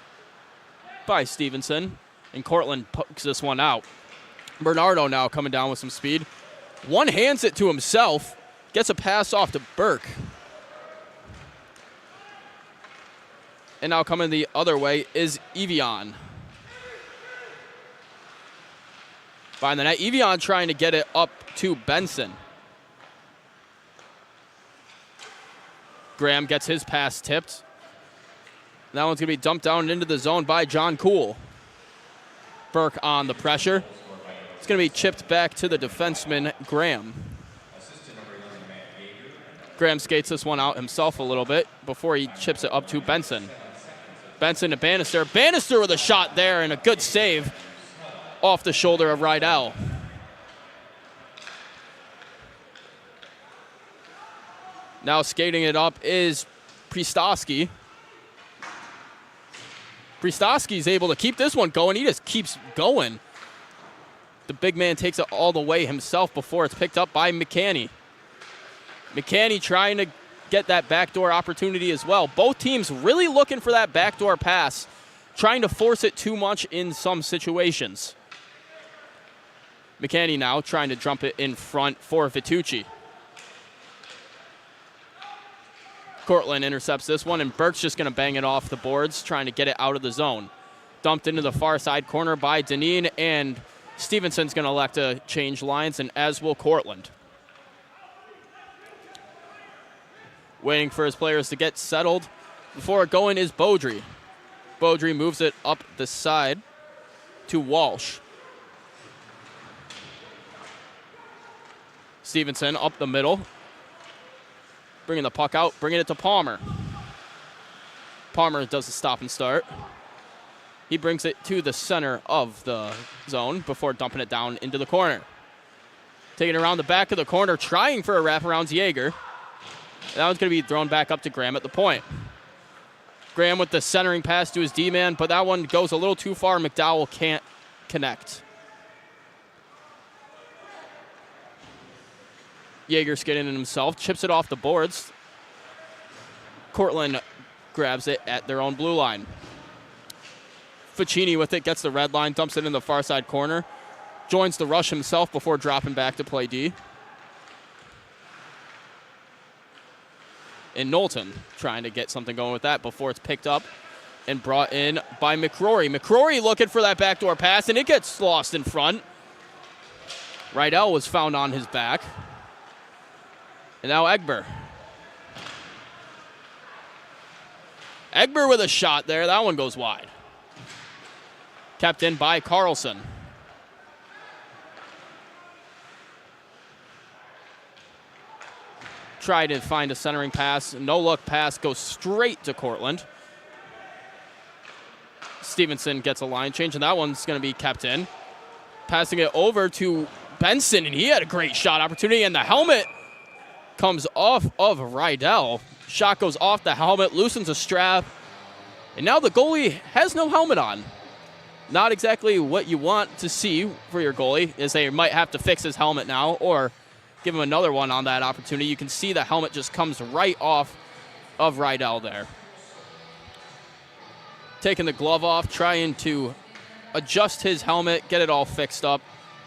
by Stevenson, and Cortland pokes this one out. Bernardo now coming down with some speed. One hands it to himself, gets a pass off to Burke. And now coming the other way is Evian. Behind the net, Evian trying to get it up to Benson. Graham gets his pass tipped. That one's going to be dumped down into the zone by John Kuhl. Burke on the pressure. It's going to be chipped back to the defenseman, Graham. Graham skates this one out himself a little bit before he chips it up to Benson. Benson to Bannister. Bannister with a shot there and a good save off the shoulder of Rydell. Now skating it up is Priestowski. Priestowski's able to keep this one going. He just keeps going. The big man takes it all the way himself before it's picked up by McCanny. McCanny trying to get that backdoor opportunity as well. Both teams really looking for that backdoor pass, trying to force it too much in some situations. McCanny now trying to dump it in front for Vitucci. Cortland intercepts this one, and Burke's just going to bang it off the boards, trying to get it out of the zone. Dumped into the far side corner by Deneen, and Stevenson's going to elect to change lines, and as will Cortland. Waiting for his players to get settled. Before going is Beaudry. Beaudry moves it up the side to Walsh. Stevenson up the middle. Bringing the puck out, bringing it to Palmer. Palmer does the stop and start. He brings it to the center of the zone before dumping it down into the corner. Taking it around the back of the corner, trying for a wraparound Jaeger. That one's going to be thrown back up to Graham at the point. Graham with the centering pass to his D-man, but that one goes a little too far. McDowell can't connect. Jaeger's getting in himself, chips it off the boards. Cortland grabs it at their own blue line. Ficini with it, gets the red line, dumps it in the far side corner. Joins the rush himself before dropping back to play D. And Knowlton trying to get something going with that before it's picked up and brought in by McCrory. McCrory looking for that backdoor pass, and it gets lost in front. Rydell was found on his back. And now Egber. Egber with a shot there. That one goes wide. Kept in by Carlson. Try to find a centering pass. No look pass goes straight to Cortland. Stevenson gets a line change, and that one's going to be kept in. Passing it over to Benson, and he had a great shot opportunity, and the helmet comes off of Rydell. Shot goes off the helmet, loosens a strap, and now the goalie has no helmet on. Not exactly what you want to see for your goalie, as they might have to fix his helmet now or give him another one on that opportunity. You can see the helmet just comes right off of Rydell there. Taking the glove off, trying to adjust his helmet, get it all fixed up.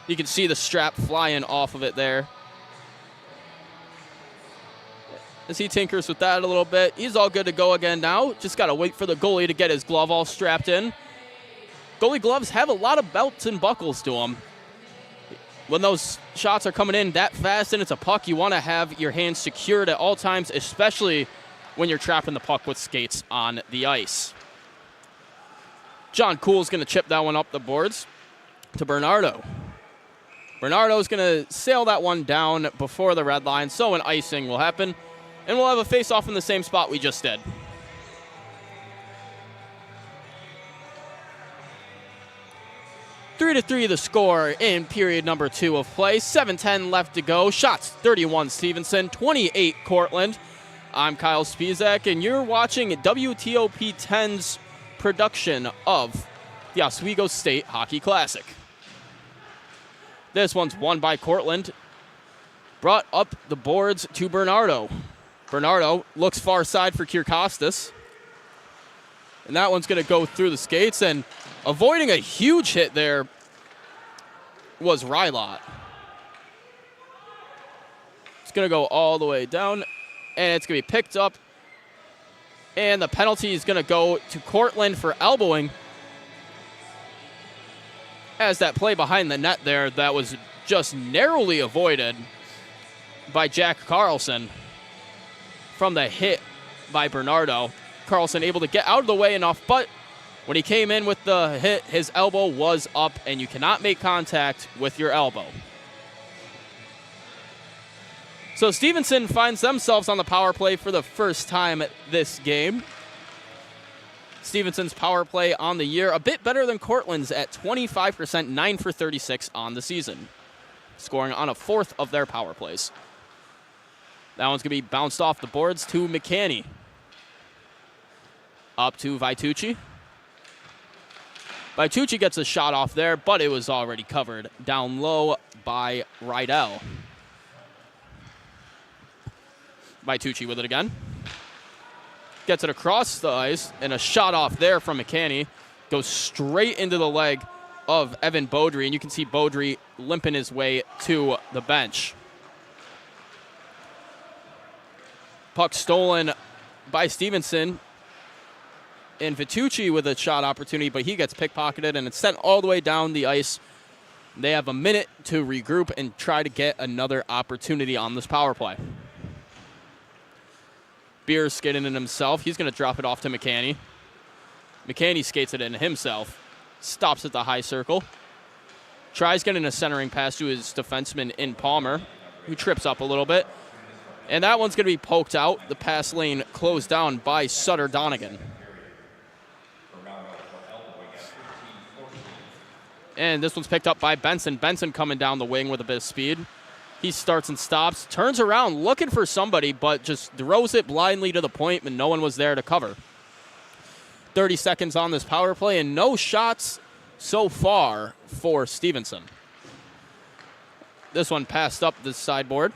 You can see the strap flying off of it there. As he tinkers with that a little bit, he's all good to go again now. Just got to wait for the goalie to get his glove all strapped in. Goalie gloves have a lot of belts and buckles to them. When those shots are coming in that fast and it's a puck, you want to have your hands secured at all times, especially when you're trapping the puck with skates on the ice. John Kuhl's going to chip that one up the boards. to Bernardo. Bernardo's going to sail that one down before the red line, so an icing will happen, and we'll have a face-off in the same spot we just did. Three to three the score in period number 2 of play. 7:10 left to go. Shots 31 Stevenson, 28 Cortland. I'm Kyle Spizak, and you're watching WTOP 10's production of the Oswego State Hockey Classic. This one's won by Cortland. Brought up the boards to Bernardo. Bernardo looks far side for Kierkostas. And that one's going to go through the skates, and avoiding a huge hit there was Rylot. It's going to go all the way down, and it's going to be picked up. And the penalty is going to go to Cortland for elbowing. As that play behind the net there, that was just narrowly avoided by Jack Carlson from the hit by Bernardo. Carlson able to get out of the way enough, but when he came in with the hit, his elbow was up, and you cannot make contact with your elbow. So Stevenson finds themselves on the power play for the first time this game. Stevenson's power play on the year, a bit better than Cortland's at 25%, 9 for 36 on the season, scoring on a fourth of their power plays. That one's going to be bounced off the boards to McCanny. Up to Vitucci. Vitucci gets a shot off there, but it was already covered down low by Rydell. Vitucci with it again. Gets it across the ice, and a shot off there from McCanny. Goes straight into the leg of Evan Beaudry, and you can see Beaudry limping his way to the bench. Puck stolen by Stevenson. And Vitucci with a shot opportunity, but he gets pickpocketed, and it's sent all the way down the ice. They have a minute to regroup and try to get another opportunity on this power play. Beers skating in himself. He's going to drop it off to McCanny. McCanny skates it in himself. Stops at the high circle. Tries getting a centering pass to his defenseman in Palmer, who trips up a little bit. And that one's going to be poked out. The pass lane closed down by Sutter Donegan. And this one's picked up by Benson. Benson coming down the wing with a bit of speed. He starts and stops, turns around looking for somebody, but just throws it blindly to the point, and no one was there to cover. 30 seconds on this power play, and no shots so far for Stevenson. This one passed up the sideboard.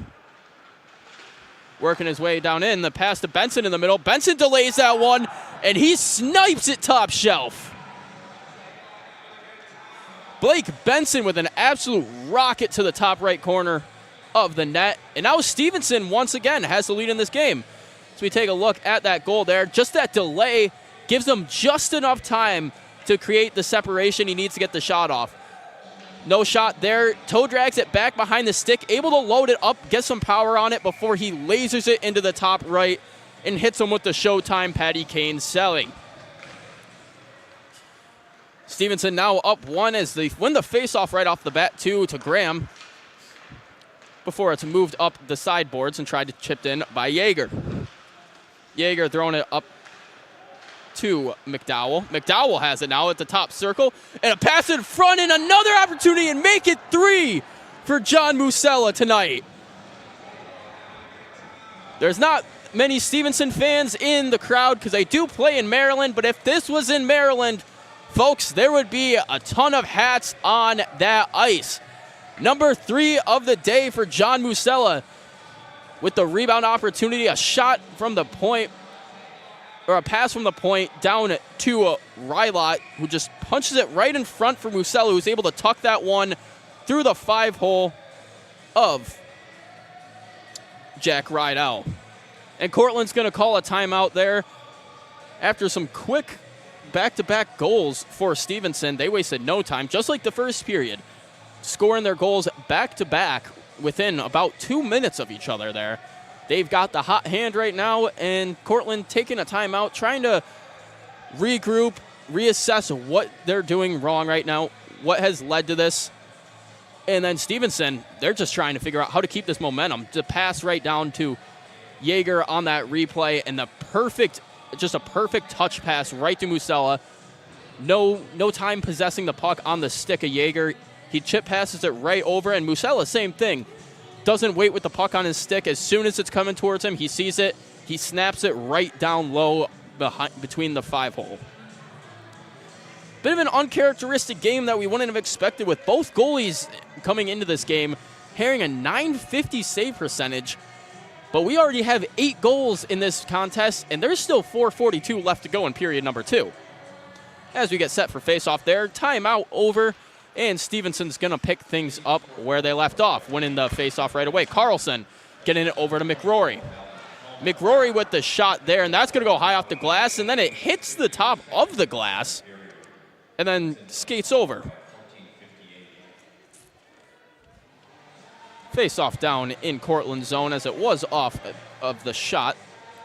Working his way down in. The pass to Benson in the middle. Benson delays that one, and he snipes it top shelf. Blake Benson with an absolute rocket to the top right corner of the net. And now Stevenson once again has the lead in this game. So we take a look at that goal there. Just that delay gives them just enough time to create the separation he needs to get the shot off. No shot there. Toe drags it back behind the stick, able to load it up, get some power on it before he lasers it into the top right and hits him with the Showtime Patty Kane selling. Stevenson now up one as they win the faceoff right off the bat, to Graham, before it's moved up the sideboards and tried to chip in by Yeager. Yeager throwing it up to McDowell. McDowell has it now at the top circle, and a pass in front and another opportunity, and make it 3 for John Musella tonight. There's not many Stevenson fans in the crowd because they do play in Maryland, but if this was in Maryland, folks, there would be a ton of hats on that ice. Number 3 of the day for John Musella with the rebound opportunity, a shot from the point, or a pass from the point down to Rylot, who just punches it right in front for Musella, who's able to tuck that one through the 5-hole of Jack Rydell. And Cortland's going to call a timeout there after some quick back-to-back goals for Stevenson. They wasted no time, just like the first period, scoring their goals back-to-back within about 2 minutes of each other there. They've got the hot hand right now, and Cortland taking a timeout, trying to regroup, reassess what they're doing wrong right now, what has led to this. And then Stevenson, they're just trying to figure out how to keep this momentum. To pass right down to Yeager on that replay, and just a perfect touch pass right to Musella. No time possessing the puck on the stick of Yeager. He chip passes it right over, and Musella, same thing. Doesn't wait with the puck on his stick. As soon as it's coming towards him, he sees it. He snaps it right down low between the 5-hole. Bit of an uncharacteristic game that we wouldn't have expected, with both goalies coming into this game carrying a .950 save percentage. But we already have 8 goals in this contest, and there's still .442 left to go in period number 2. As we get set for face-off there, timeout over, and Stevenson's going to pick things up where they left off, winning the face-off right away. Carlson getting it over to McRory. McRory with the shot there, and that's going to go high off the glass, and then it hits the top of the glass and then skates over. Face-off down in Cortland zone, as it was off of the shot,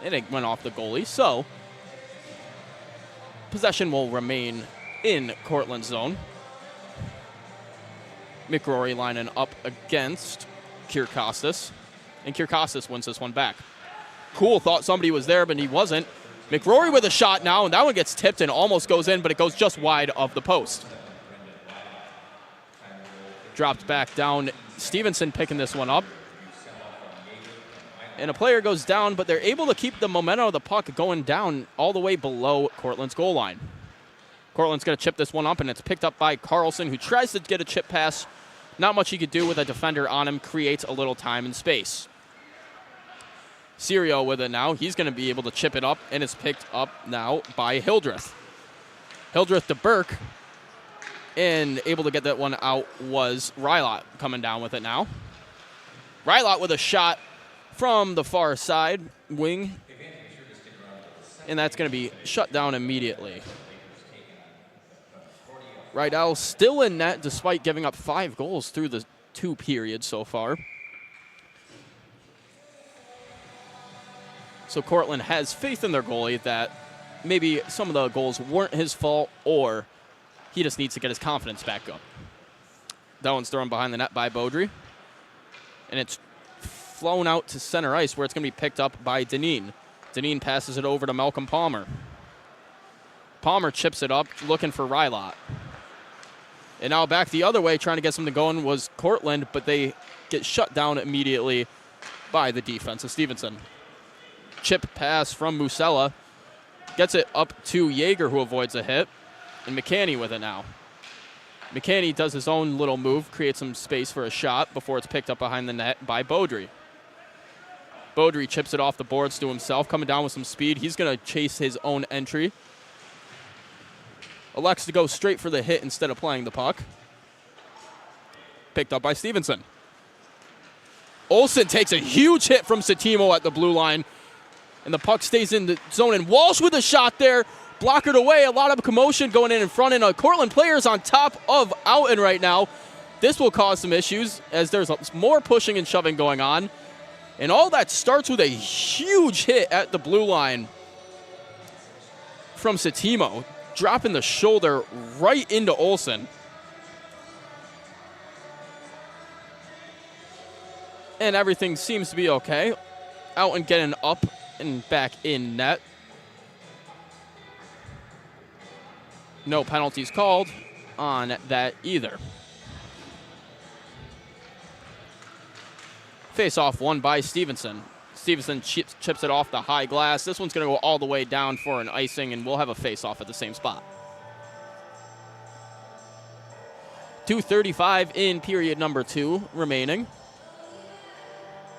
and it went off the goalie, so possession will remain in Cortland zone. McRory lining up against Kyrkostas, and Kyrkostas wins this one back. Cool, thought somebody was there, but he wasn't. McRory with a shot now, and that one gets tipped and almost goes in, but it goes just wide of the post. Dropped back down. Stevenson picking this one up. And a player goes down, but they're able to keep the momentum of the puck going down all the way below Cortland's goal line. Cortland's going to chip this one up, and it's picked up by Carlson, who tries to get a chip pass. Not much he could do with a defender on him. Creates a little time and space. Serio with it now. He's going to be able to chip it up, and it's picked up now by Hildreth. Hildreth to Burke, and able to get that one out was Rylot coming down with it now. Rylot with a shot from the far side wing, and that's going to be shut down immediately. Rydell still in net despite giving up 5 goals through the 2 periods so far. So Cortland has faith in their goalie that maybe some of the goals weren't his fault, or he just needs to get his confidence back up. That one's thrown behind the net by Beaudry, and it's flown out to center ice, where it's going to be picked up by Deneen. Deneen passes it over to Malcolm Palmer. Palmer chips it up, looking for Rylot. And now back the other way, trying to get something going was Cortland, but they get shut down immediately by the defense of Stevenson. Chip pass from Musella. Gets it up to Yeager, who avoids a hit. And McCanny with it now. McCanny does his own little move, creates some space for a shot before it's picked up behind the net by Beaudry. Beaudry chips it off the boards to himself, coming down with some speed. He's going to chase his own entry. Elects to go straight for the hit instead of playing the puck. Picked up by Stevenson. Olsen takes a huge hit from Satimo at the blue line, and the puck stays in the zone. And Walsh with a shot there, blockered away. A lot of commotion going in front, and Cortland players on top of Outen right now. This will cause some issues as there's more pushing and shoving going on. And all that starts with a huge hit at the blue line from Satimo, dropping the shoulder right into Olsen. And everything seems to be okay. Out and getting up and back in net. No penalties called on that either. Face-off won by Stevenson. Stevenson chips it off the high glass. This one's going to go all the way down for an icing, and we'll have a face-off at the same spot. 2:35 in period number 2 remaining.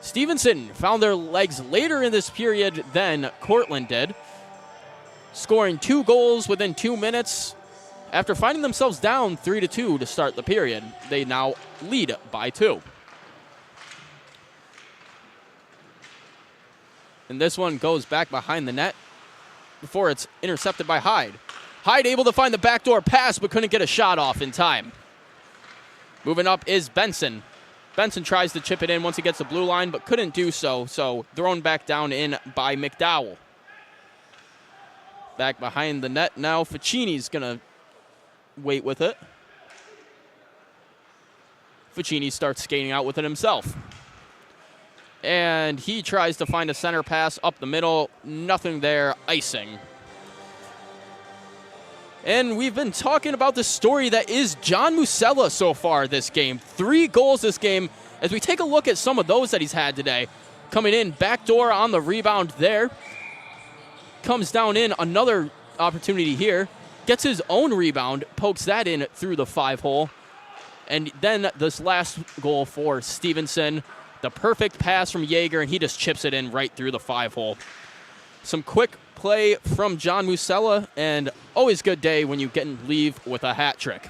Stevenson found their legs later in this period than Cortland did, scoring 2 goals within 2 minutes. After finding themselves down 3-2 to start the period, they now lead by 2. And this one goes back behind the net before it's intercepted by Hyde. Hyde able to find the backdoor pass, but couldn't get a shot off in time. Moving up is Benson. Benson tries to chip it in once he gets the blue line, but couldn't do so, so thrown back down in by McDowell. Back behind the net now, Ficini's going to wait with it. Ficini starts skating out with it himself. And he tries to find a center pass up the middle. Nothing there, icing. And we've been talking about the story that is John Musella so far this game. 3 goals this game. As we take a look at some of those that he's had today. Coming in, backdoor on the rebound there. Comes down in, another opportunity here. Gets his own rebound, pokes that in through the 5-hole. And then this last goal for Stevenson. The perfect pass from Yeager, and he just chips it in right through the 5-hole. Some quick play from John Musella, and always good day when you get and leave with a hat trick.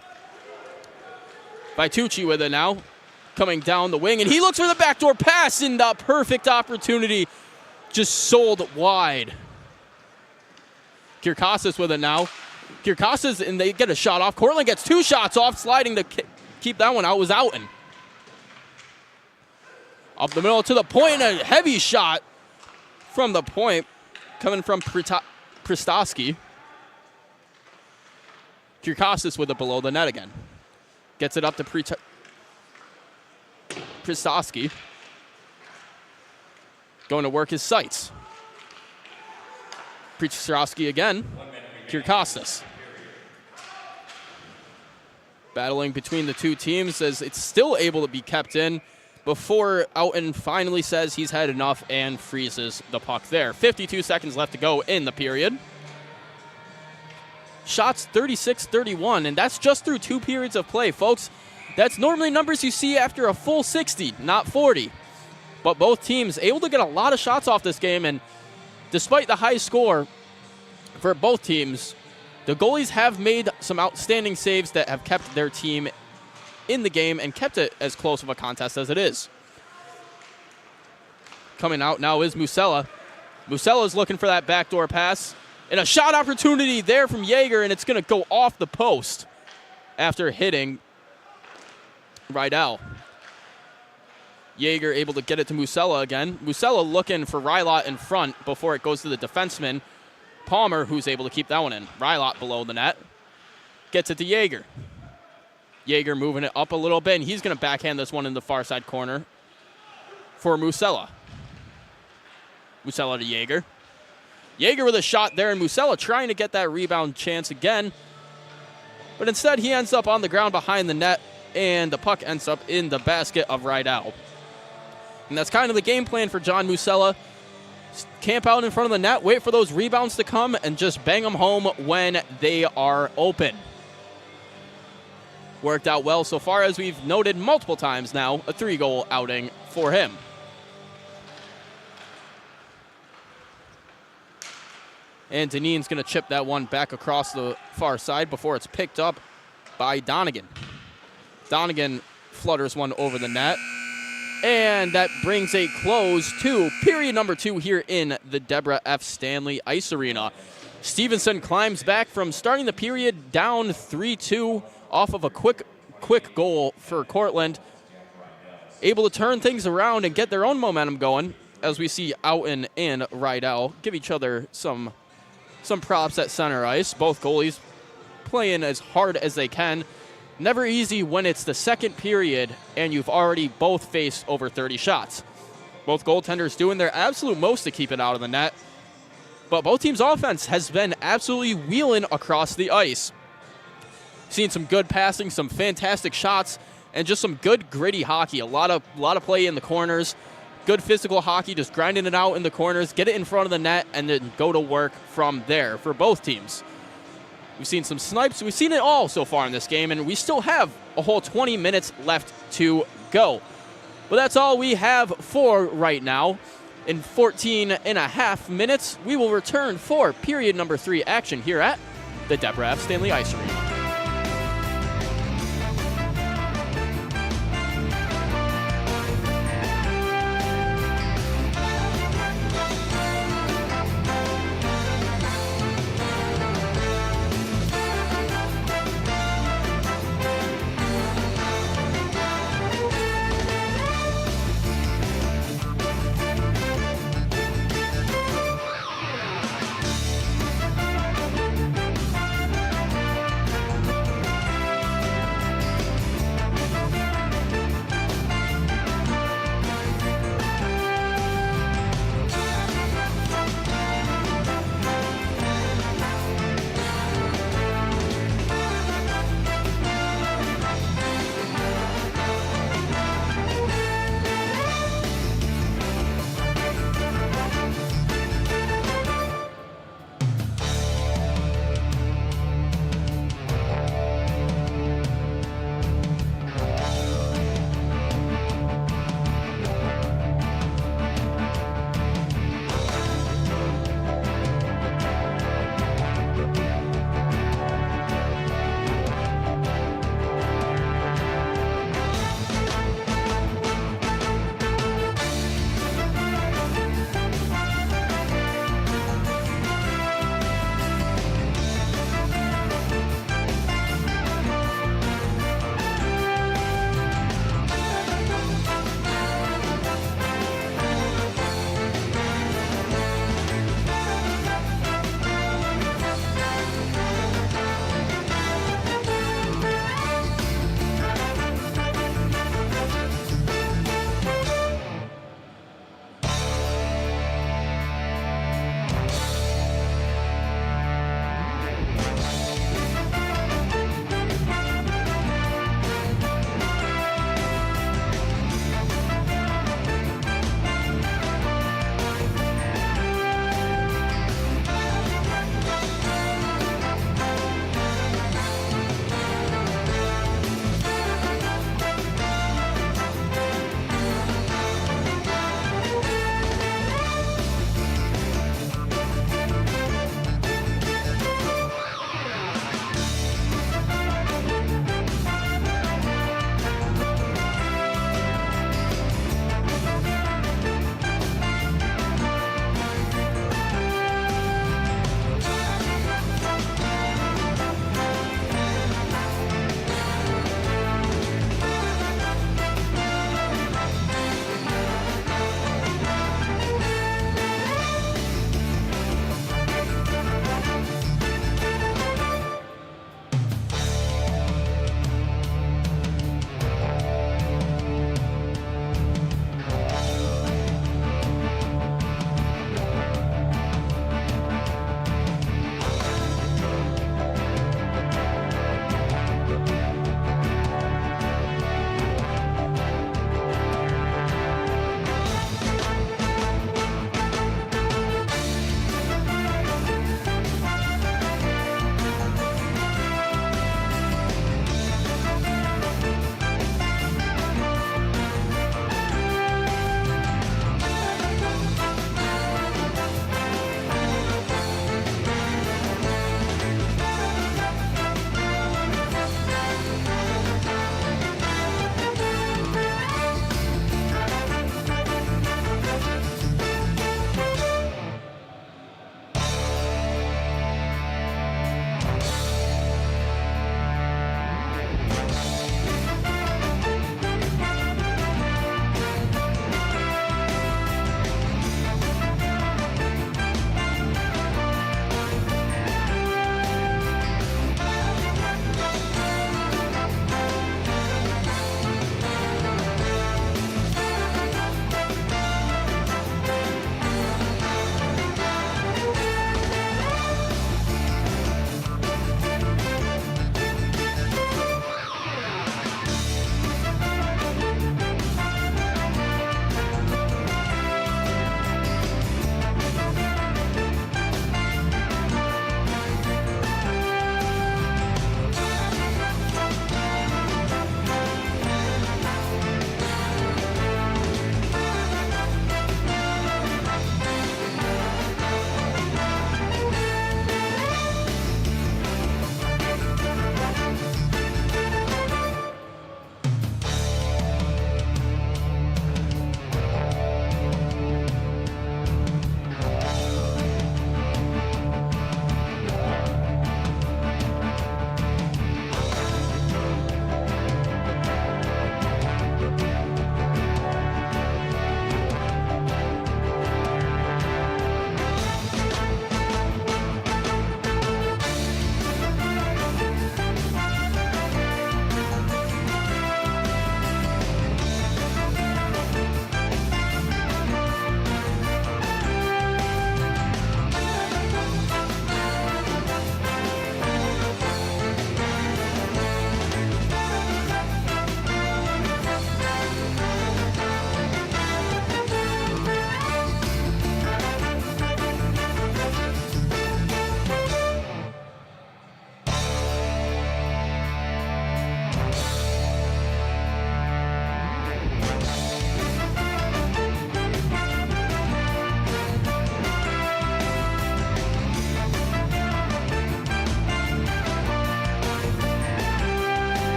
Vitucci with it now, coming down the wing, and he looks for the backdoor pass, and the perfect opportunity just sold wide. Kirkosas with it now. Kirkosas, and they get a shot off. Cortland gets 2 shots off, sliding to keep that one out, was Outen. Up the middle to the point, a heavy shot from the point, coming from Pristoski. Kirkosas with it below the net again. Gets it up to Pristoski. Going to work his sights. Pristoski again. Kirkosas. Battling between the two teams as it's still able to be kept in before Outen finally says he's had enough and freezes the puck there. 52 seconds left to go in the period. Shots 36-31, and that's just through 2 periods of play, folks. That's normally numbers you see after a full 60, not 40. But both teams able to get a lot of shots off this game, and despite the high score for both teams, the goalies have made some outstanding saves that have kept their team in the game and kept it as close of a contest as it is. Coming out now is Musella. Musella's looking for that backdoor pass. And a shot opportunity there from Yeager, and it's going to go off the post after hitting Rydell. Yeager able to get it to Musella again. Musella looking for Rylot in front before it goes to the defenseman. Palmer, who's able to keep that one in. Rylot below the net. Gets it to Yeager. Yeager moving it up a little bit, and he's going to backhand this one in the far side corner for Musella. Musella to Yeager. Yeager with a shot there, and Musella trying to get that rebound chance again. But instead, he ends up on the ground behind the net, and the puck ends up in the basket of Rydell. And that's kind of the game plan for John Musella. Camp out in front of the net, wait for those rebounds to come, and just bang them home when they are open. Worked out well so far, as we've noted multiple times now, a 3-goal outing for him. And Dineen's going to chip that one back across the far side before it's picked up by Donegan. Donegan flutters one over the net. And that brings a close to period number 2 here in the Deborah F. Stanley Ice Arena. Stevenson climbs back from starting the period down 3-2 off of a quick goal for Cortland. Able to turn things around and get their own momentum going as we see Outen and Rydell give each other some props at center ice. Both goalies playing as hard as they can. Never easy when it's the second period and you've already both faced over 30 shots. Both goaltenders doing their absolute most to keep it out of the net. But both teams' offense has been absolutely wheeling across the ice. Seen some good passing, some fantastic shots, and just some good gritty hockey. A lot of play in the corners. Good physical hockey, just grinding it out in the corners, get it in front of the net, and then go to work from there for both teams. We've seen some snipes. We've seen it all so far in this game, and we still have a whole 20 minutes left to go. But that's all we have for right now. In 14 and a half minutes, we will return for period number 3 action here at the Deborah F. Stanley Ice Arena.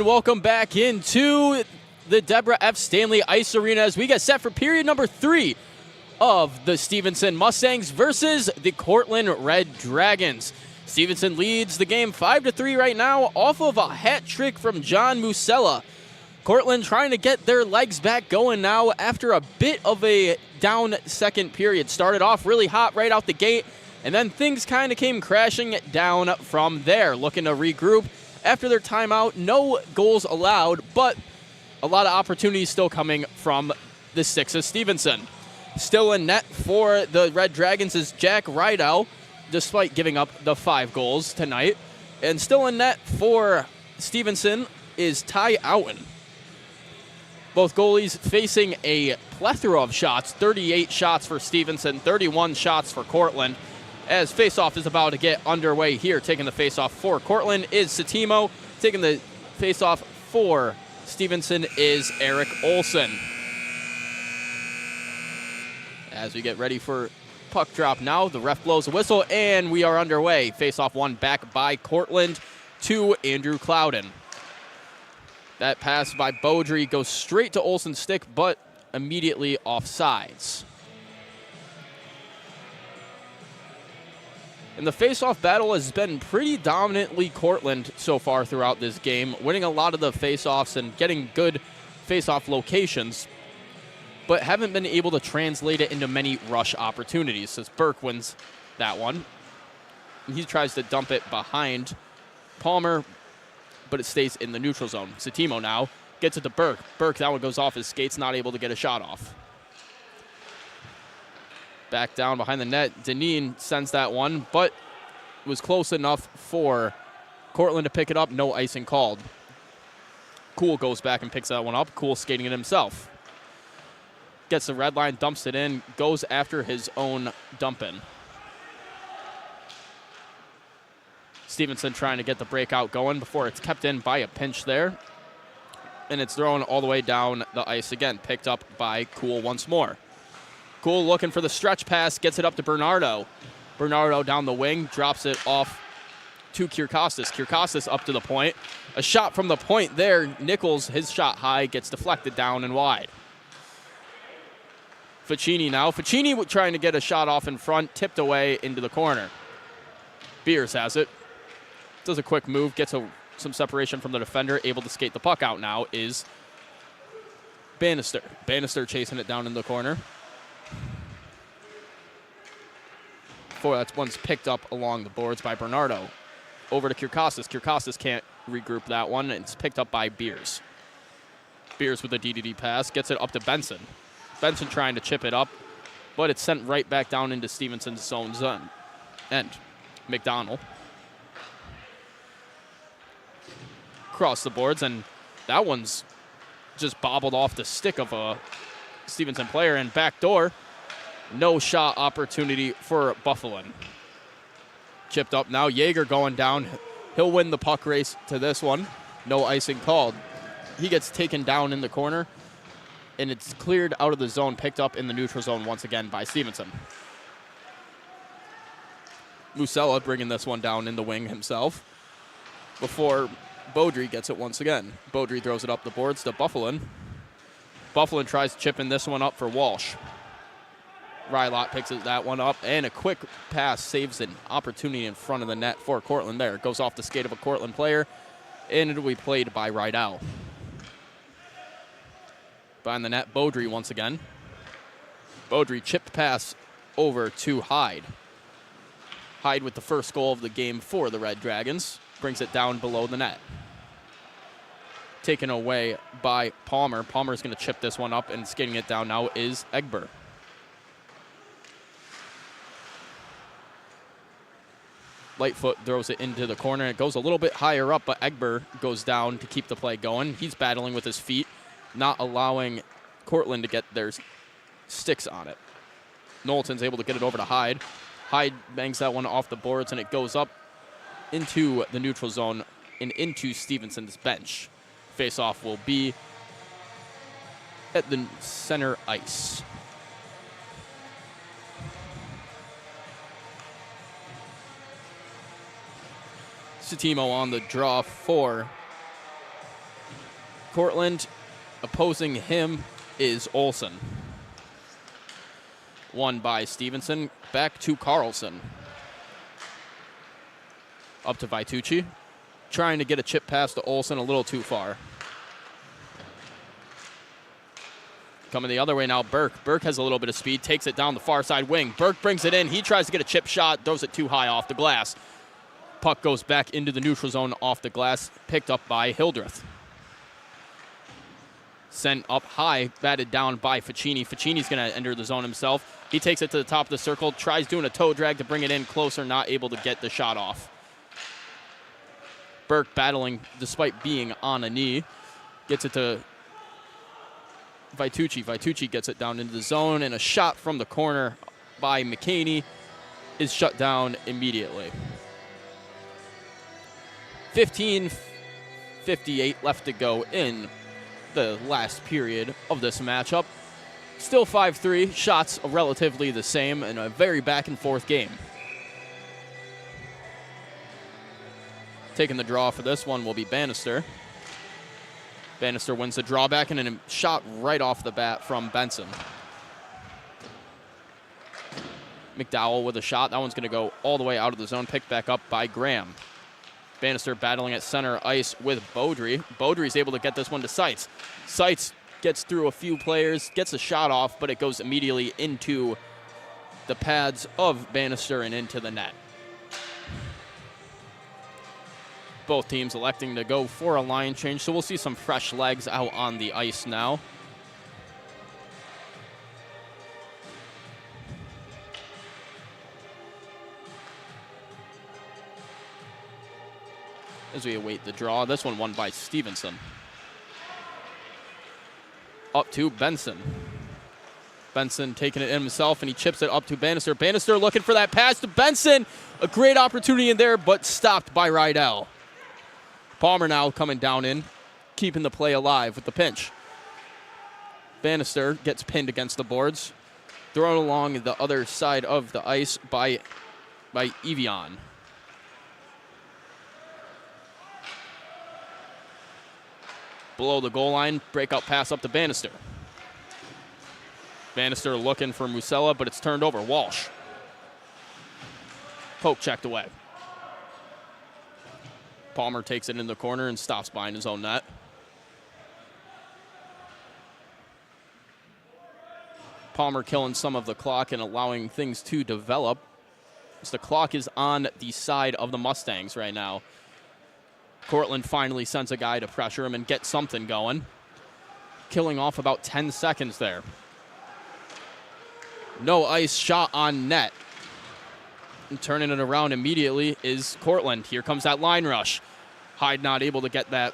And welcome back into the Deborah F. Stanley Ice Arena as we get set for period number 3 of the Stevenson Mustangs versus the Cortland Red Dragons. Stevenson leads the game 5-3 right now off of a hat trick from John Musella. Cortland trying to get their legs back going now after a bit of a down second period. Started off really hot right out the gate, and then things kind of came crashing down from there. Looking to regroup after their timeout. No goals allowed, but a lot of opportunities still coming from the Six of Stevenson. Still in net for the Red Dragons is Jack Rydell, despite giving up the 5 goals tonight. And still in net for Stevenson is Ty Outen. Both goalies facing a plethora of shots, 38 shots for Stevenson, 31 shots for Cortland. As faceoff is about to get underway here, taking the faceoff for Cortland is Satimo. Taking the faceoff for Stevenson is Eric Olson. As we get ready for puck drop now, the ref blows a whistle, and we are underway. Faceoff won back by Cortland to Andrew Clouden. That pass by Beaudry goes straight to Olson's stick, but immediately offsides. And the face-off battle has been pretty dominantly Cortland so far throughout this game, winning a lot of the face-offs and getting good face-off locations, but haven't been able to translate it into many rush opportunities, as Burke wins that one. And he tries to dump it behind Palmer, but it stays in the neutral zone. Satimo now gets it to Burke. Burke, that one goes off his skates, not able to get a shot off. Back down behind the net. Deneen sends that one, but was close enough for Cortland to pick it up. No icing called. Cool goes back and picks that one up. Cool skating it himself. Gets the red line, dumps it in, goes after his own dump in. Stevenson trying to get the breakout going before it's kept in by a pinch there. And it's thrown all the way down the ice again. Picked up by Cool once more. Cool looking for the stretch pass, gets it up to Bernardo. Bernardo down the wing, drops it off to Kyrkostas. Kyrkostas up to the point. A shot from the point there. Nichols, his shot high, gets deflected down and wide. Ficini now. Ficini trying to get a shot off in front, tipped away into the corner. Beers has it. Does a quick move, gets some separation from the defender, able to skate the puck out now is Bannister. Bannister chasing it down in the corner. That one's picked up along the boards by Bernardo. Over to Kyrkostas. Kyrkostas can't regroup that one. It's picked up by Beers. Beers with a DDD pass. Gets it up to Benson. Benson trying to chip it up, but it's sent right back down into Stevenson's zone end. McDonald. Across the boards, and that one's just bobbled off the stick of a Stevenson player, and backdoor. No shot opportunity for Buffalin. Chipped up now. Yeager going down. He'll win the puck race to this one. No icing called. He gets taken down in the corner, and it's cleared out of the zone, picked up in the neutral zone once again by Stevenson. Musella bringing this one down in the wing himself before Beaudry gets it once again. Beaudry throws it up the boards to Buffalin. Buffalin tries chipping this one up for Walsh. Rylot picks that one up, and a quick pass saves an opportunity in front of the net for Cortland there. It goes off the skate of a Cortland player, and it'll be played by Rydell. Behind the net, Beaudry once again. Beaudry chipped pass over to Hyde. Hyde with the first goal of the game for the Red Dragons. Brings it down below the net. Taken away by Palmer. Palmer's going to chip this one up, and skating it down now is Egbert. Lightfoot throws it into the corner. It goes a little bit higher up, but Egbert goes down to keep the play going. He's battling with his feet, not allowing Cortland to get their sticks on it. Knowlton's able to get it over to Hyde. Hyde bangs that one off the boards, and it goes up into the neutral zone and into Stevenson's bench. Face-off will be at the center ice. Satimo on the draw for Cortland. Opposing him is Olsen. Won by Stevenson. Back to Carlson. Up to Vitucci. Trying to get a chip pass to Olsen, a little too far. Coming the other way now, Burke. Burke has a little bit of speed, takes it down the far side wing. Burke brings it in. He tries to get a chip shot, throws it too high off the glass. Puck goes back into the neutral zone off the glass, picked up by Hildreth. Sent up high, batted down by Ficini. Ficini's going to enter the zone himself. He takes it to the top of the circle, tries doing a toe drag to bring it in closer, not able to get the shot off. Burke battling despite being on a knee. Gets it to Vitucci. Vitucci gets it down into the zone, and a shot from the corner by McCaney is shut down immediately. 15:58 left to go in the last period of this matchup. Still 5-3. Shots are relatively the same in a very back-and-forth game. Taking the draw for this one will be Bannister. Bannister wins the drawback, and a shot right off the bat from Benson. McDowell with a shot. That one's going to go all the way out of the zone, picked back up by Graham. Bannister battling at center ice with Beaudry. Beaudry's able to get this one to Seitz. Seitz gets through a few players, gets a shot off, but it goes immediately into the pads of Bannister and into the net. Both teams electing to go for a line change, so we'll see some fresh legs out on the ice now. As we await the draw, this one won by Stevenson. Up to Benson. Benson taking it in himself, and he chips it up to Bannister. Bannister looking for that pass to Benson. A great opportunity in there, but stopped by Rydell. Palmer now coming down in, keeping the play alive with the pinch. Bannister gets pinned against the boards. Thrown along the other side of the ice by Evian. Below the goal line, breakout pass up to Bannister. Bannister looking for Musella, but it's turned over. Walsh. Poke checked away. Palmer takes it in the corner and stops behind his own net. Palmer killing some of the clock and allowing things to develop. So the clock is on the side of the Mustangs right now. Cortland finally sends a guy to pressure him and get something going. Killing off about 10 seconds there. No ice, shot on net. And turning it around immediately is Cortland. Here comes that line rush. Hyde not able to get that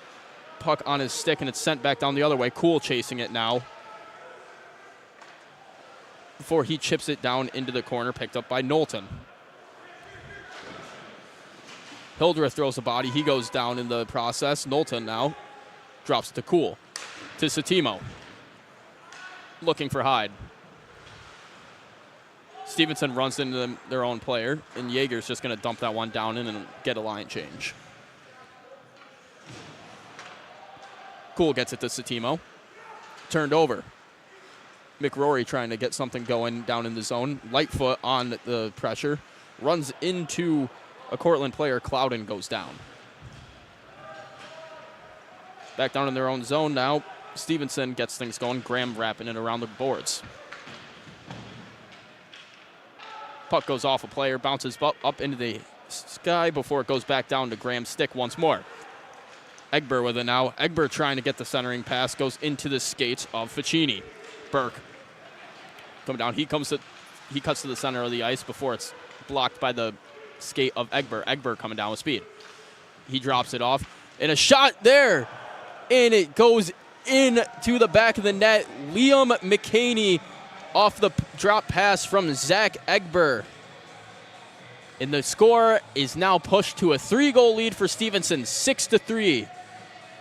puck on his stick, and it's sent back down the other way. Cool chasing it now. Before he chips it down into the corner, picked up by Knowlton. Hildreth throws a body. He goes down in the process. Knowlton now drops to Cool. To Satimo. Looking for Hyde. Stevenson runs into their own player, and Yeager's just going to dump that one down in and get a line change. Cool gets it to Satimo. Turned over. McRory trying to get something going down in the zone. Lightfoot on the pressure. Runs into a Cortland player. Clouden goes down. Back down in their own zone now. Stevenson gets things going. Graham wrapping it around the boards. Puck goes off a player, bounces up into the sky before it goes back down to Graham's stick once more. Egber with it now. Egber trying to get the centering pass, goes into the skates of Ficini. Burke coming down. He cuts to the center of the ice before it's blocked by the skate of Egber. Egber coming down with speed. He drops it off. And a shot there. And it goes into the back of the net. Liam McCaney off the drop pass from Zach Egber. And the score is now pushed to a 3-goal lead for Stevenson, 6-3.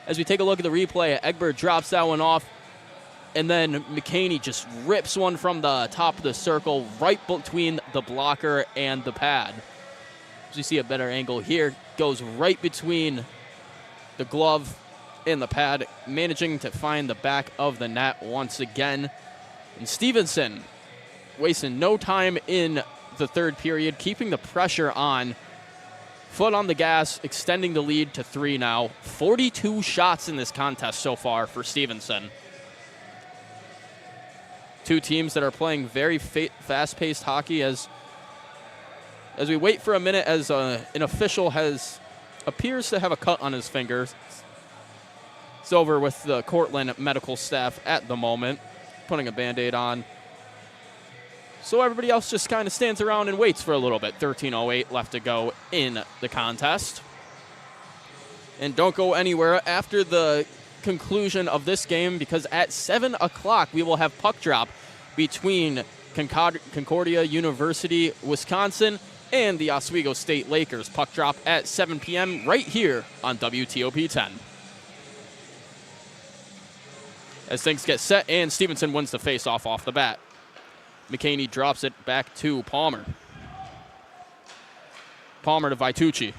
As we take a look at the replay, Egber drops that one off, and then McCaney just rips one from the top of the circle right between the blocker and the pad. As we see a better angle here, goes right between the glove in the pad, managing to find the back of the net once again. And Stevenson wasting no time in the third period, keeping the pressure on, foot on the gas, extending the lead to 3 now. 42 shots in this contest so far for Stevenson. Two teams that are playing very fast-paced hockey as we wait for a minute as an official appears to have a cut on his finger. It's over with the Cortland medical staff at the moment, putting a Band-Aid on. So everybody else just kind of stands around and waits for a little bit. 13:08 left to go in the contest. And don't go anywhere after the conclusion of this game, because at 7 o'clock we will have puck drop between Concordia University, Wisconsin, and the Oswego State Lakers. Puck drop at 7 p.m. right here on WTOP 10. As things get set, and Stevenson wins the face-off off the bat. McKinney drops it back to Palmer. Palmer to Vitucci.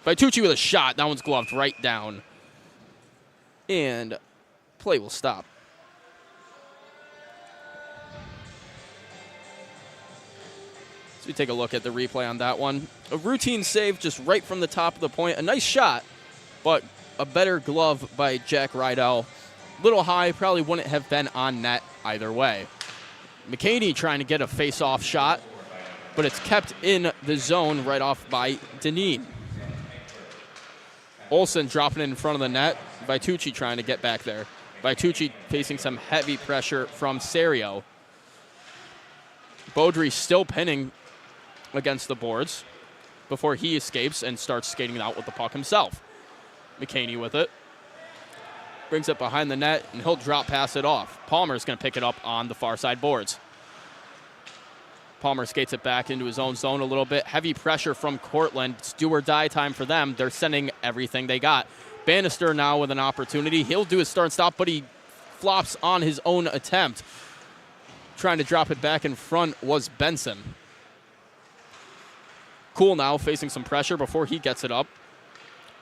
Vitucci with a shot. That one's gloved right down. And play will stop. So we take a look at the replay on that one. A routine save just right from the top of the point. A nice shot, but a better glove by Jack Rydell. Little high, probably wouldn't have been on net either way. McKinney trying to get a face-off shot, but it's kept in the zone right off by Deneen. Olsen dropping it in front of the net. Vitucci trying to get back there. Vitucci facing some heavy pressure from Serio. Beaudry still pinning against the boards before he escapes and starts skating out with the puck himself. McKinney with it. Brings it behind the net, and he'll drop pass it off. Palmer's going to pick it up on the far side boards. Palmer skates it back into his own zone a little bit. Heavy pressure from Cortland. It's do or die time for them. They're sending everything they got. Bannister now with an opportunity. He'll do his start and stop, but he flops on his own attempt. Trying to drop it back in front was Benson. Cool now facing some pressure before he gets it up.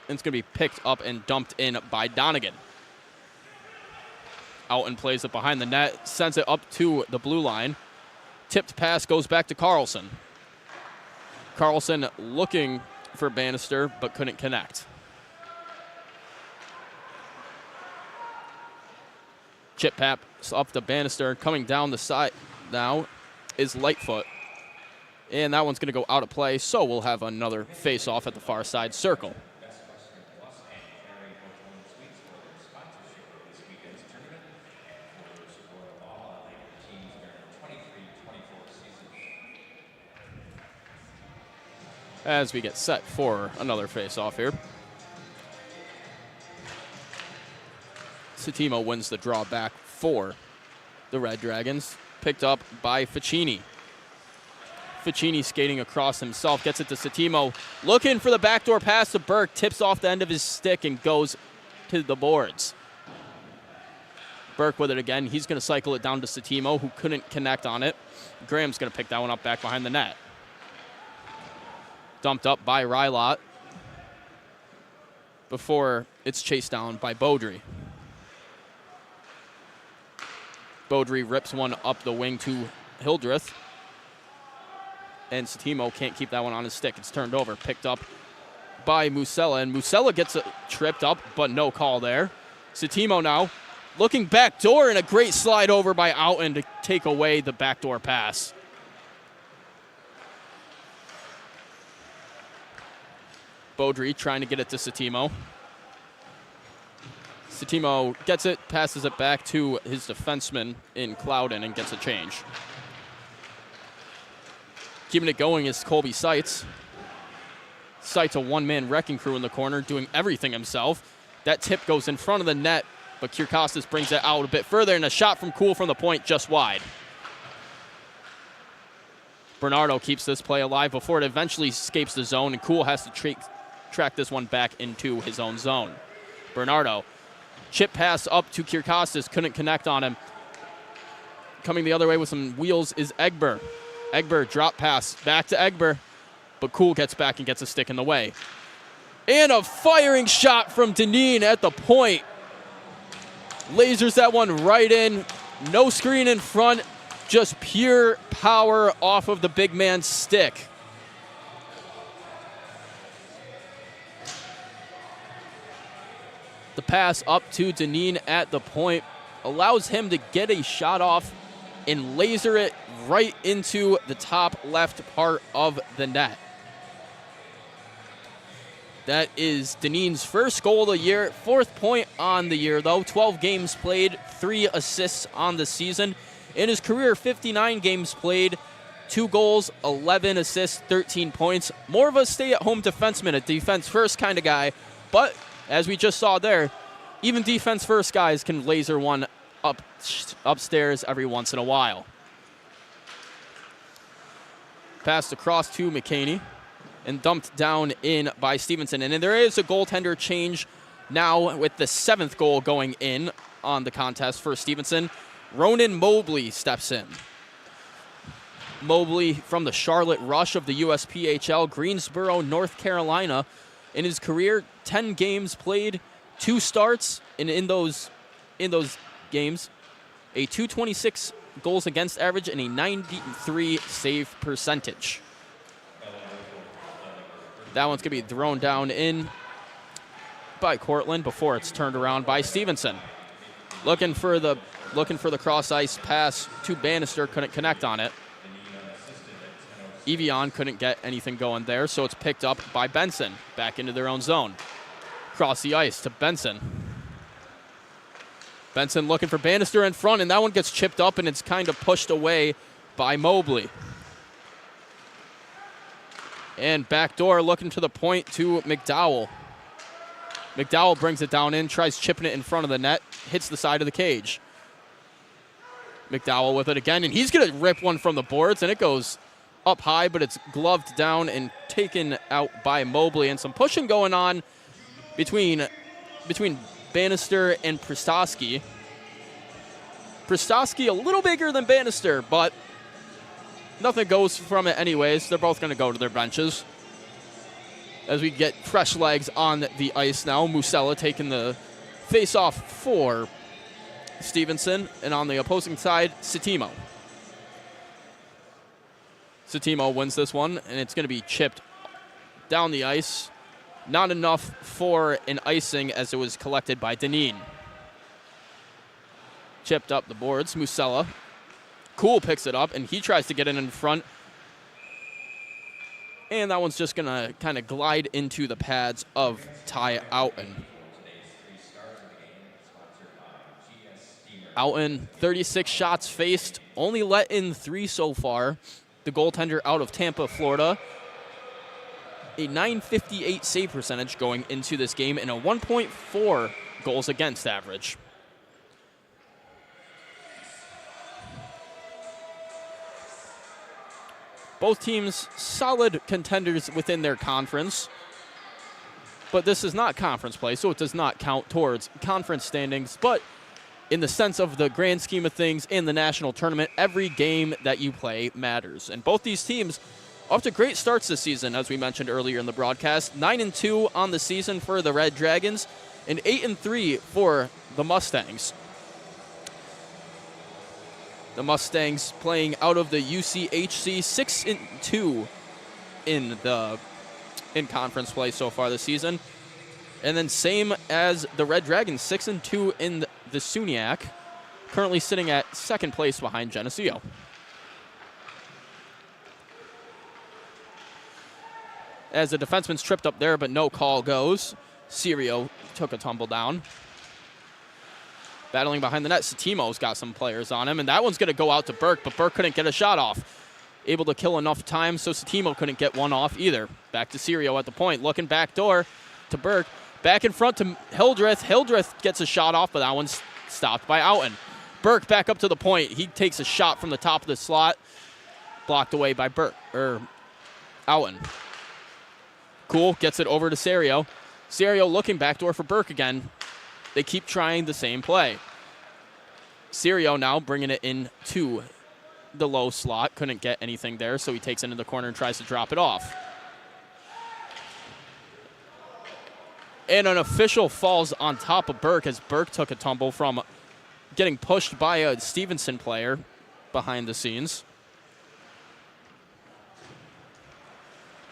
And it's going to be picked up and dumped in by Donegan. Out and plays it behind the net. Sends it up to the blue line. Tipped pass goes back to Carlson. Carlson looking for Bannister, but couldn't connect. Chip pass up to Bannister. Coming down the side now is Lightfoot. And that one's going to go out of play, so we'll have another face-off at the far side circle. As we get set for another face-off here. Satimo wins the draw back for the Red Dragons. Picked up by Ficini. Ficini skating across himself, gets it to Satimo. Looking for the backdoor pass to Burke, tips off the end of his stick and goes to the boards. Burke with it again. He's going to cycle it down to Satimo, who couldn't connect on it. Graham's going to pick that one up back behind the net. Dumped up by Rylot before it's chased down by Beaudry. Beaudry rips one up the wing to Hildreth. And Satimo can't keep that one on his stick. It's turned over, picked up by Musella. And Musella gets it tripped up, but no call there. Satimo now looking backdoor, and a great slide over by Outen to take away the backdoor pass. Beaudry trying to get it to Satimo. Satimo gets it, passes it back to his defenseman in Clouden and gets a change. Keeping it going is Colby Seitz. Seitz, a one-man wrecking crew in the corner, doing everything himself. That tip goes in front of the net, but Kyrkostas brings it out a bit further, and a shot from Cool from the point just wide. Bernardo keeps this play alive before it eventually escapes the zone, and Cool has to track this one back into his own zone. Bernardo, chip pass up to Kyrkostas, couldn't connect on him. Coming the other way with some wheels is Egber. Egber drop pass back to Egber, but Cool gets back and gets a stick in the way. And a firing shot from Deneen at the point. Lasers that one right in. No screen in front. Just pure power off of the big man's stick. The pass up to Deneen at the point allows him to get a shot off and laser it right into the top left part of the net. That is Deneen's first goal of the year, 4th point on the year, though. 12 games played, 3 assists on the season. In his career, 59 games played, 2 goals, 11 assists, 13 points. More of a stay-at-home defenseman, a defense-first kind of guy. But, as we just saw there, even defense-first guys can laser one upstairs every once in a while. Passed across to McCaney and dumped down in by Stevenson. And there is a goaltender change now with the 7th goal going in on the contest for Stevenson. Ronan Mobley steps in. Mobley from the Charlotte Rush of the USPHL, Greensboro, North Carolina. In his career, 10 games played, 2 starts, and in those games, a .226 goals against average and a .93 save percentage. That one's going to be thrown down in by Cortland before it's turned around by Stevenson. Looking for the cross ice pass to Bannister, couldn't connect on it. Evian couldn't get anything going there, so it's picked up by Benson back into their own zone. Across the ice to Benson. Benson looking for Bannister in front, and that one gets chipped up, and it's kind of pushed away by Mobley. And backdoor looking to the point to McDowell. McDowell brings it down in, tries chipping it in front of the net, hits the side of the cage. McDowell with it again, and he's going to rip one from the boards, and it goes up high, but it's gloved down and taken out by Mobley. And some pushing going on between Bannister and Pristowski. Pristowski a little bigger than Bannister, but nothing goes from it anyways. They're both going to go to their benches. As we get fresh legs on the ice now, Musella taking the face-off for Stevenson, and on the opposing side, Setimo. Setimo wins this one, and it's going to be chipped down the ice. Not enough for an icing as it was collected by Deneen. Chipped up the boards, Musella. Cool picks it up, and he tries to get it in front. And that one's just going to kind of glide into the pads of Ty Outen. Outen, 36 shots faced, only let in 3 so far. The goaltender out of Tampa, Florida. A .958 save percentage going into this game and a 1.4 goals against average. Both teams solid contenders within their conference, but this is not conference play, so it does not count towards conference standings. But in the sense of the grand scheme of things in the national tournament, every game that you play matters. And both these teams off to great starts this season, as we mentioned earlier in the broadcast. 9-2 on the season for the Red Dragons and 8-3 for the Mustangs. The Mustangs playing out of the UCHC, 6-2 in conference play so far this season. And then same as the Red Dragons, 6-2 in the SUNYAC, currently sitting at 2nd place behind Geneseo. As the defenseman's tripped up there, but no call goes. Sirio took a tumble down. Battling behind the net, Setimo's got some players on him, and that one's going to go out to Burke, but Burke couldn't get a shot off. Able to kill enough time, so Setimo couldn't get one off either. Back to Sirio at the point, looking back door to Burke. Back in front to Hildreth. Hildreth gets a shot off, but that one's stopped by Outen. Burke back up to the point. He takes a shot from the top of the slot, blocked away by Outen. Cool, gets it over to Serio. Serio looking backdoor for Burke again. They keep trying the same play. Serio now bringing it into the low slot. Couldn't get anything there, so he takes it into the corner and tries to drop it off. And an official falls on top of Burke as Burke took a tumble from getting pushed by a Stevenson player behind the scenes.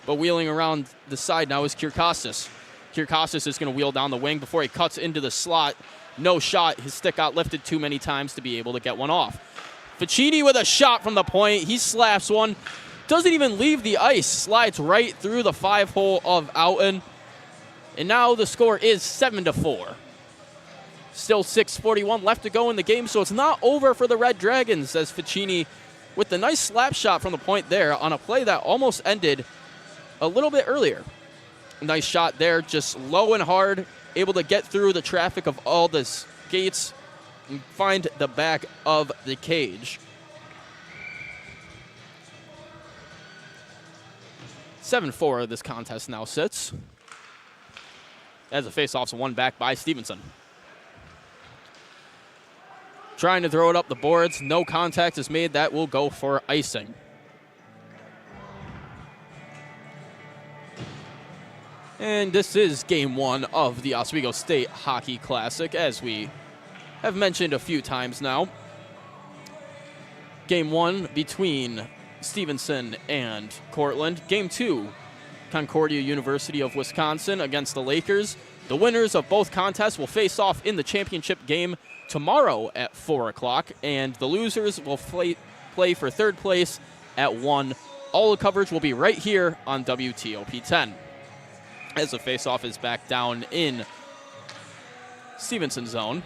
But wheeling around the side now is Kirkostas. Kirkostas is going to wheel down the wing before he cuts into the slot. No shot. His stick got lifted too many times to be able to get one off. Ficini with a shot from the point. He slaps one. Doesn't even leave the ice. Slides right through the 5-hole of Outen. And now the score is 7-4. Still 6:41 left to go in the game, so it's not over for the Red Dragons as Ficini with the nice slap shot from the point there on a play that almost ended a little bit earlier. Nice shot there, just low and hard, able to get through the traffic of all the skates and find the back of the cage. 7-4 this contest now sits as the faceoff's won back by Stevenson. Trying to throw it up the boards. No contact is made. That will go for icing. And this is game one of the Oswego State Hockey Classic, as we have mentioned a few times now. Game one between Stevenson and Cortland. Game two, Concordia University of Wisconsin against the Lakers. The winners of both contests will face off in the championship game tomorrow at 4 o'clock, and the losers will play for third place at 1. All the coverage will be right here on WTOP 10. As the faceoff is back down in Stevenson zone.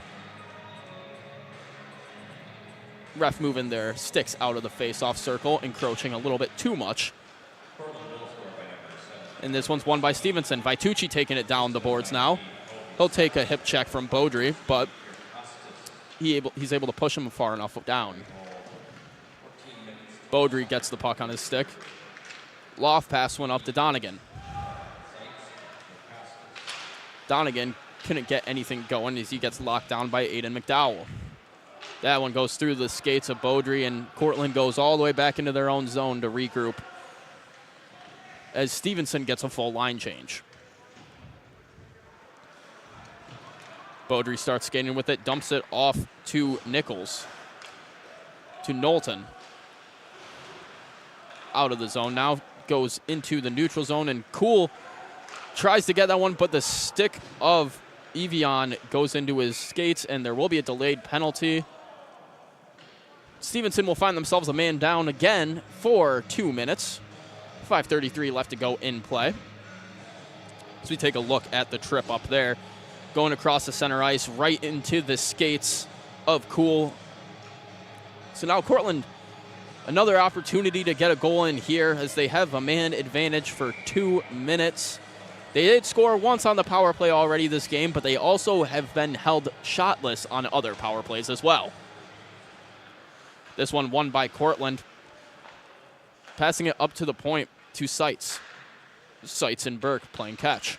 Ref moving their sticks out of the faceoff circle, encroaching a little bit too much. And this one's won by Stevenson. Vitucci taking it down the boards now. He'll take a hip check from Beaudry, but he's able to push him far enough down. Beaudry gets the puck on his stick. Loft pass went up to Donegan. Donegan couldn't get anything going as he gets locked down by Aiden McDowell. That one goes through the skates of Beaudry, and Cortland goes all the way back into their own zone to regroup as Stevenson gets a full line change. Beaudry starts skating with it, dumps it off to Nichols, to Knowlton. Out of the zone now, goes into the neutral zone, and Kuhl tries to get that one, but the stick of Evian goes into his skates, and there will be a delayed penalty. Stevenson will find themselves a man down again for 2 minutes. 5:33 left to go in play. As we take a look at the trip up there, going across the center ice right into the skates of Kuhl. So now Cortland, another opportunity to get a goal in here as they have a man advantage for 2 minutes. They did score once on the power play already this game, but they also have been held shotless on other power plays as well. This one won by Cortland. Passing it up to the point to Seitz. Seitz and Burke playing catch.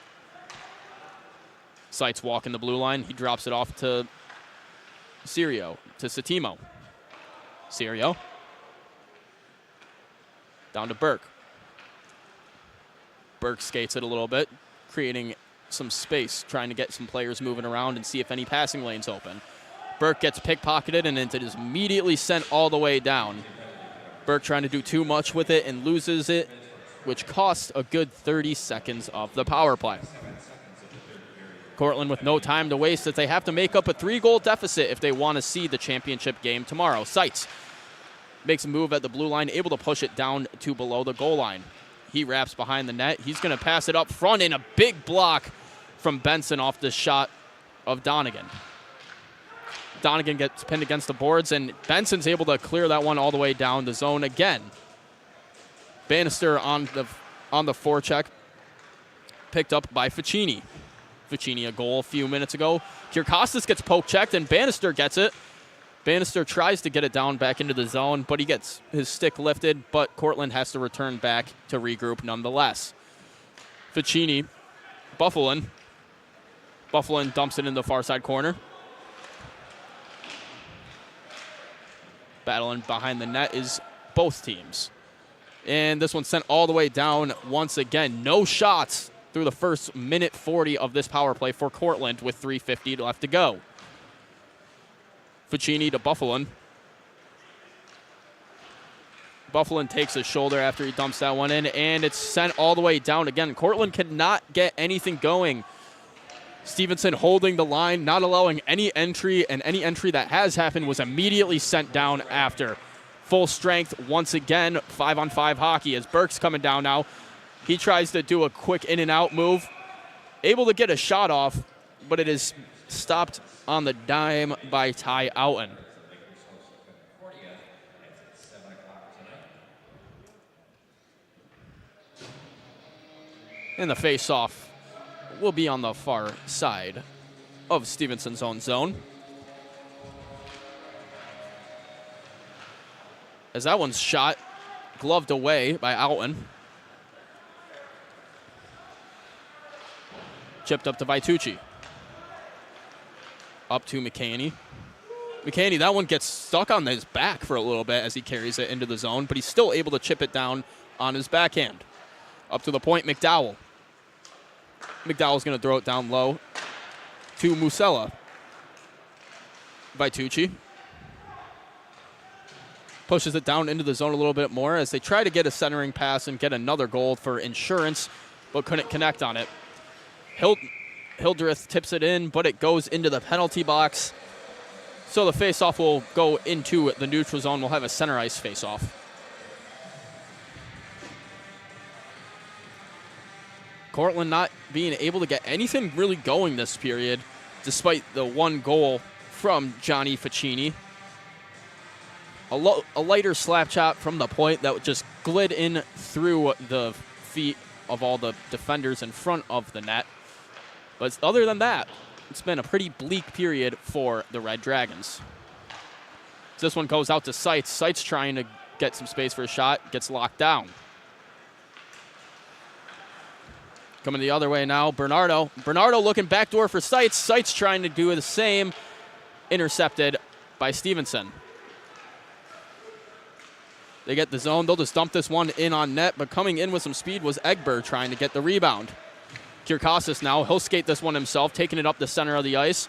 Seitz walking the blue line. He drops it off to Sirio, to Satimo. Sirio. Down to Burke. Burke skates it a little bit, creating some space, trying to get some players moving around and see if any passing lanes open. Burke gets pickpocketed, and it is immediately sent all the way down. Burke trying to do too much with it and loses it, which costs a good 30 seconds of the power play. Cortland with no time to waste as they have to make up a 3-goal deficit if they want to see the championship game tomorrow. Seitz makes a move at the blue line, able to push it down to below the goal line. He wraps behind the net. He's going to pass it up front in a big block from Benson off the shot of Donegan. Donegan gets pinned against the boards, and Benson's able to clear that one all the way down the zone again. Bannister on the forecheck, picked up by Ficini. Ficini a goal a few minutes ago. Kirkostas gets poke-checked, and Bannister gets it. Bannister tries to get it down back into the zone, but he gets his stick lifted, but Cortland has to return back to regroup nonetheless. Ficini, Buffalin dumps it in the far side corner. Battling behind the net is both teams. And this one sent all the way down once again. No shots through the first minute 40 of this power play for Cortland with 3:50 left to go. Ficini to Buffalin. Buffalin takes his shoulder after he dumps that one in, and it's sent all the way down again. Cortland cannot get anything going. Stevenson holding the line, not allowing any entry, and any entry that has happened was immediately sent down after. Full strength once again, 5-on-5 hockey as Burke's coming down now. He tries to do a quick in and out move. Able to get a shot off, but it is stopped on the dime by Ty Outen. And the face-off will be on the far side of Stevenson's own zone. As that one's shot, gloved away by Outen. Chipped up to Vitucci. Up to McCaney. McCaney, that one gets stuck on his back for a little bit as he carries it into the zone, but he's still able to chip it down on his backhand. Up to the point, McDowell. McDowell's going to throw it down low to Musella. Vitucci pushes it down into the zone a little bit more as they try to get a centering pass and get another goal for insurance, but couldn't connect on it. Hildreth tips it in, but it goes into the penalty box. So the faceoff will go into the neutral zone. We'll have a center ice faceoff. Cortland not being able to get anything really going this period, despite the one goal from Johnny Ficini. A lighter slap shot from the point that just glid in through the feet of all the defenders in front of the net. But other than that, it's been a pretty bleak period for the Red Dragons. This one goes out to Seitz. Seitz trying to get some space for a shot, gets locked down. Coming the other way now, Bernardo. Bernardo looking backdoor for Seitz. Seitz trying to do the same. Intercepted by Stevenson. They get the zone. They'll just dump this one in on net, but coming in with some speed was Egber trying to get the rebound. Kirkosas now, he'll skate this one himself, taking it up the center of the ice.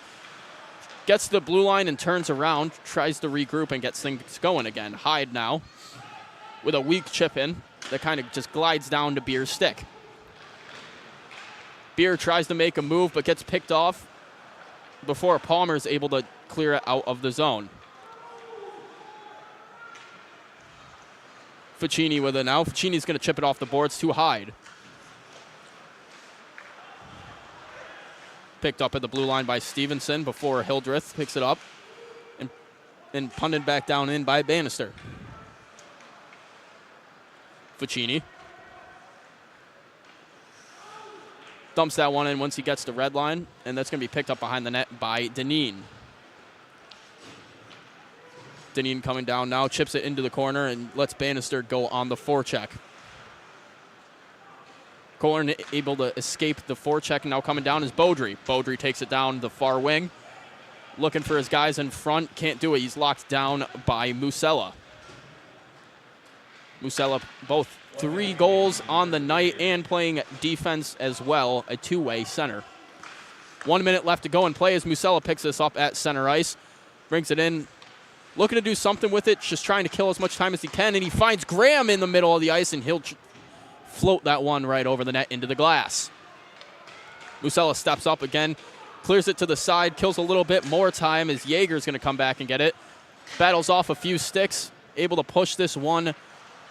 Gets the blue line and turns around, tries to regroup and gets things going again. Hyde now with a weak chip in that kind of just glides down to Beer's stick. Beer tries to make a move but gets picked off before Palmer is able to clear it out of the zone. Ficini with it now. Ficini's going to chip it off the boards to Hyde. Picked up at the blue line by Stevenson before Hildreth picks it up and punted back down in by Bannister. Ficini dumps that one in once he gets to red line, and that's going to be picked up behind the net by Deneen. Deneen coming down now, chips it into the corner and lets Bannister go on the forecheck. Cortland able to escape the forecheck, and now coming down is Beaudry. Beaudry takes it down the far wing. Looking for his guys in front, can't do it. He's locked down by Musella. Musella, both 3 goals on the night and playing defense as well, a two-way center. 1 minute left to go in play as Musella picks this up at center ice. Brings it in, looking to do something with it, just trying to kill as much time as he can, and he finds Graham in the middle of the ice, and he'll float that one right over the net into the glass. Musella steps up again, clears it to the side, kills a little bit more time as Yeager's going to come back and get it. Battles off a few sticks, able to push this one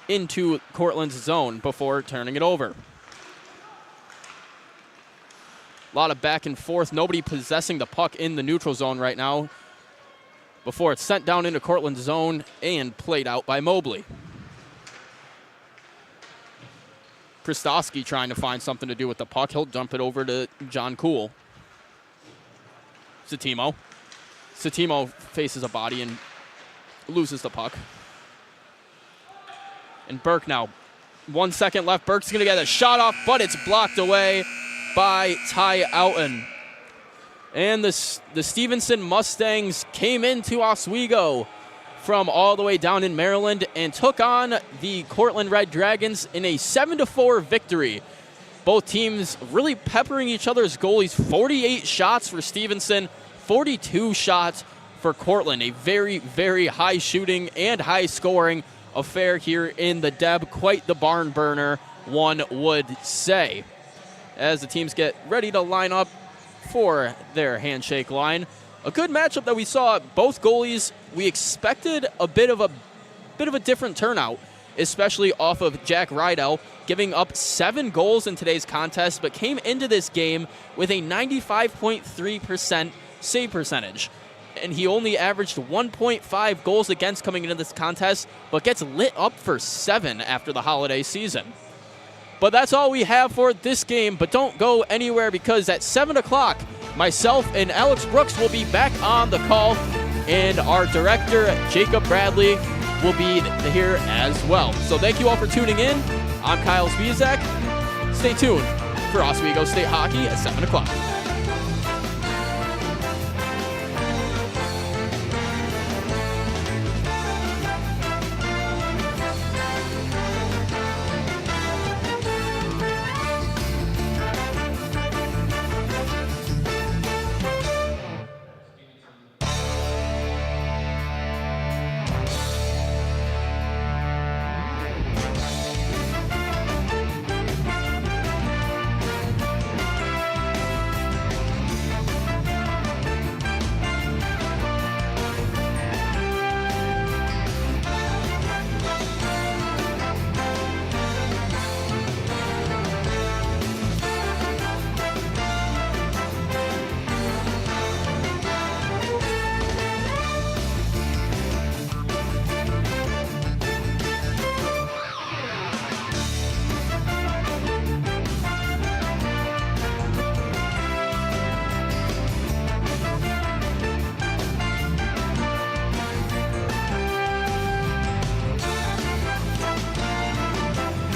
into Cortland's zone before turning it over. A lot of back and forth, nobody possessing the puck in the neutral zone right now before it's sent down into Cortland's zone and played out by Mobley. Kristowski trying to find something to do with the puck. He'll dump it over to John Kuhl. Satimo. Satimo faces a body and loses the puck. And Burke now. 1 second left. Burke's going to get a shot off, but it's blocked away by Ty Outen. And the Stevenson Mustangs came into Oswego from all the way down in Maryland and took on the Cortland Red Dragons in a 7-4 victory. Both teams really peppering each other's goalies. 48 shots for Stevenson, 42 shots for Cortland. A very, very high shooting and high scoring affair here in the Deb. Quite the barn burner, one would say. As the teams get ready to line up for their handshake line. A good matchup that we saw. Both goalies, we expected a bit of a different turnout, especially off of Jack Rydell, giving up 7 goals in today's contest, but came into this game with a 95.3% save percentage. And he only averaged 1.5 goals against coming into this contest, but gets lit up for 7 after the holiday season. But that's all we have for this game, but don't go anywhere because at 7 o'clock, myself and Alex Brooks will be back on the call, and our director, Jacob Bradley, will be here as well. So thank you all for tuning in. I'm Kyle Spiezak. Stay tuned for Oswego State Hockey at 7 o'clock.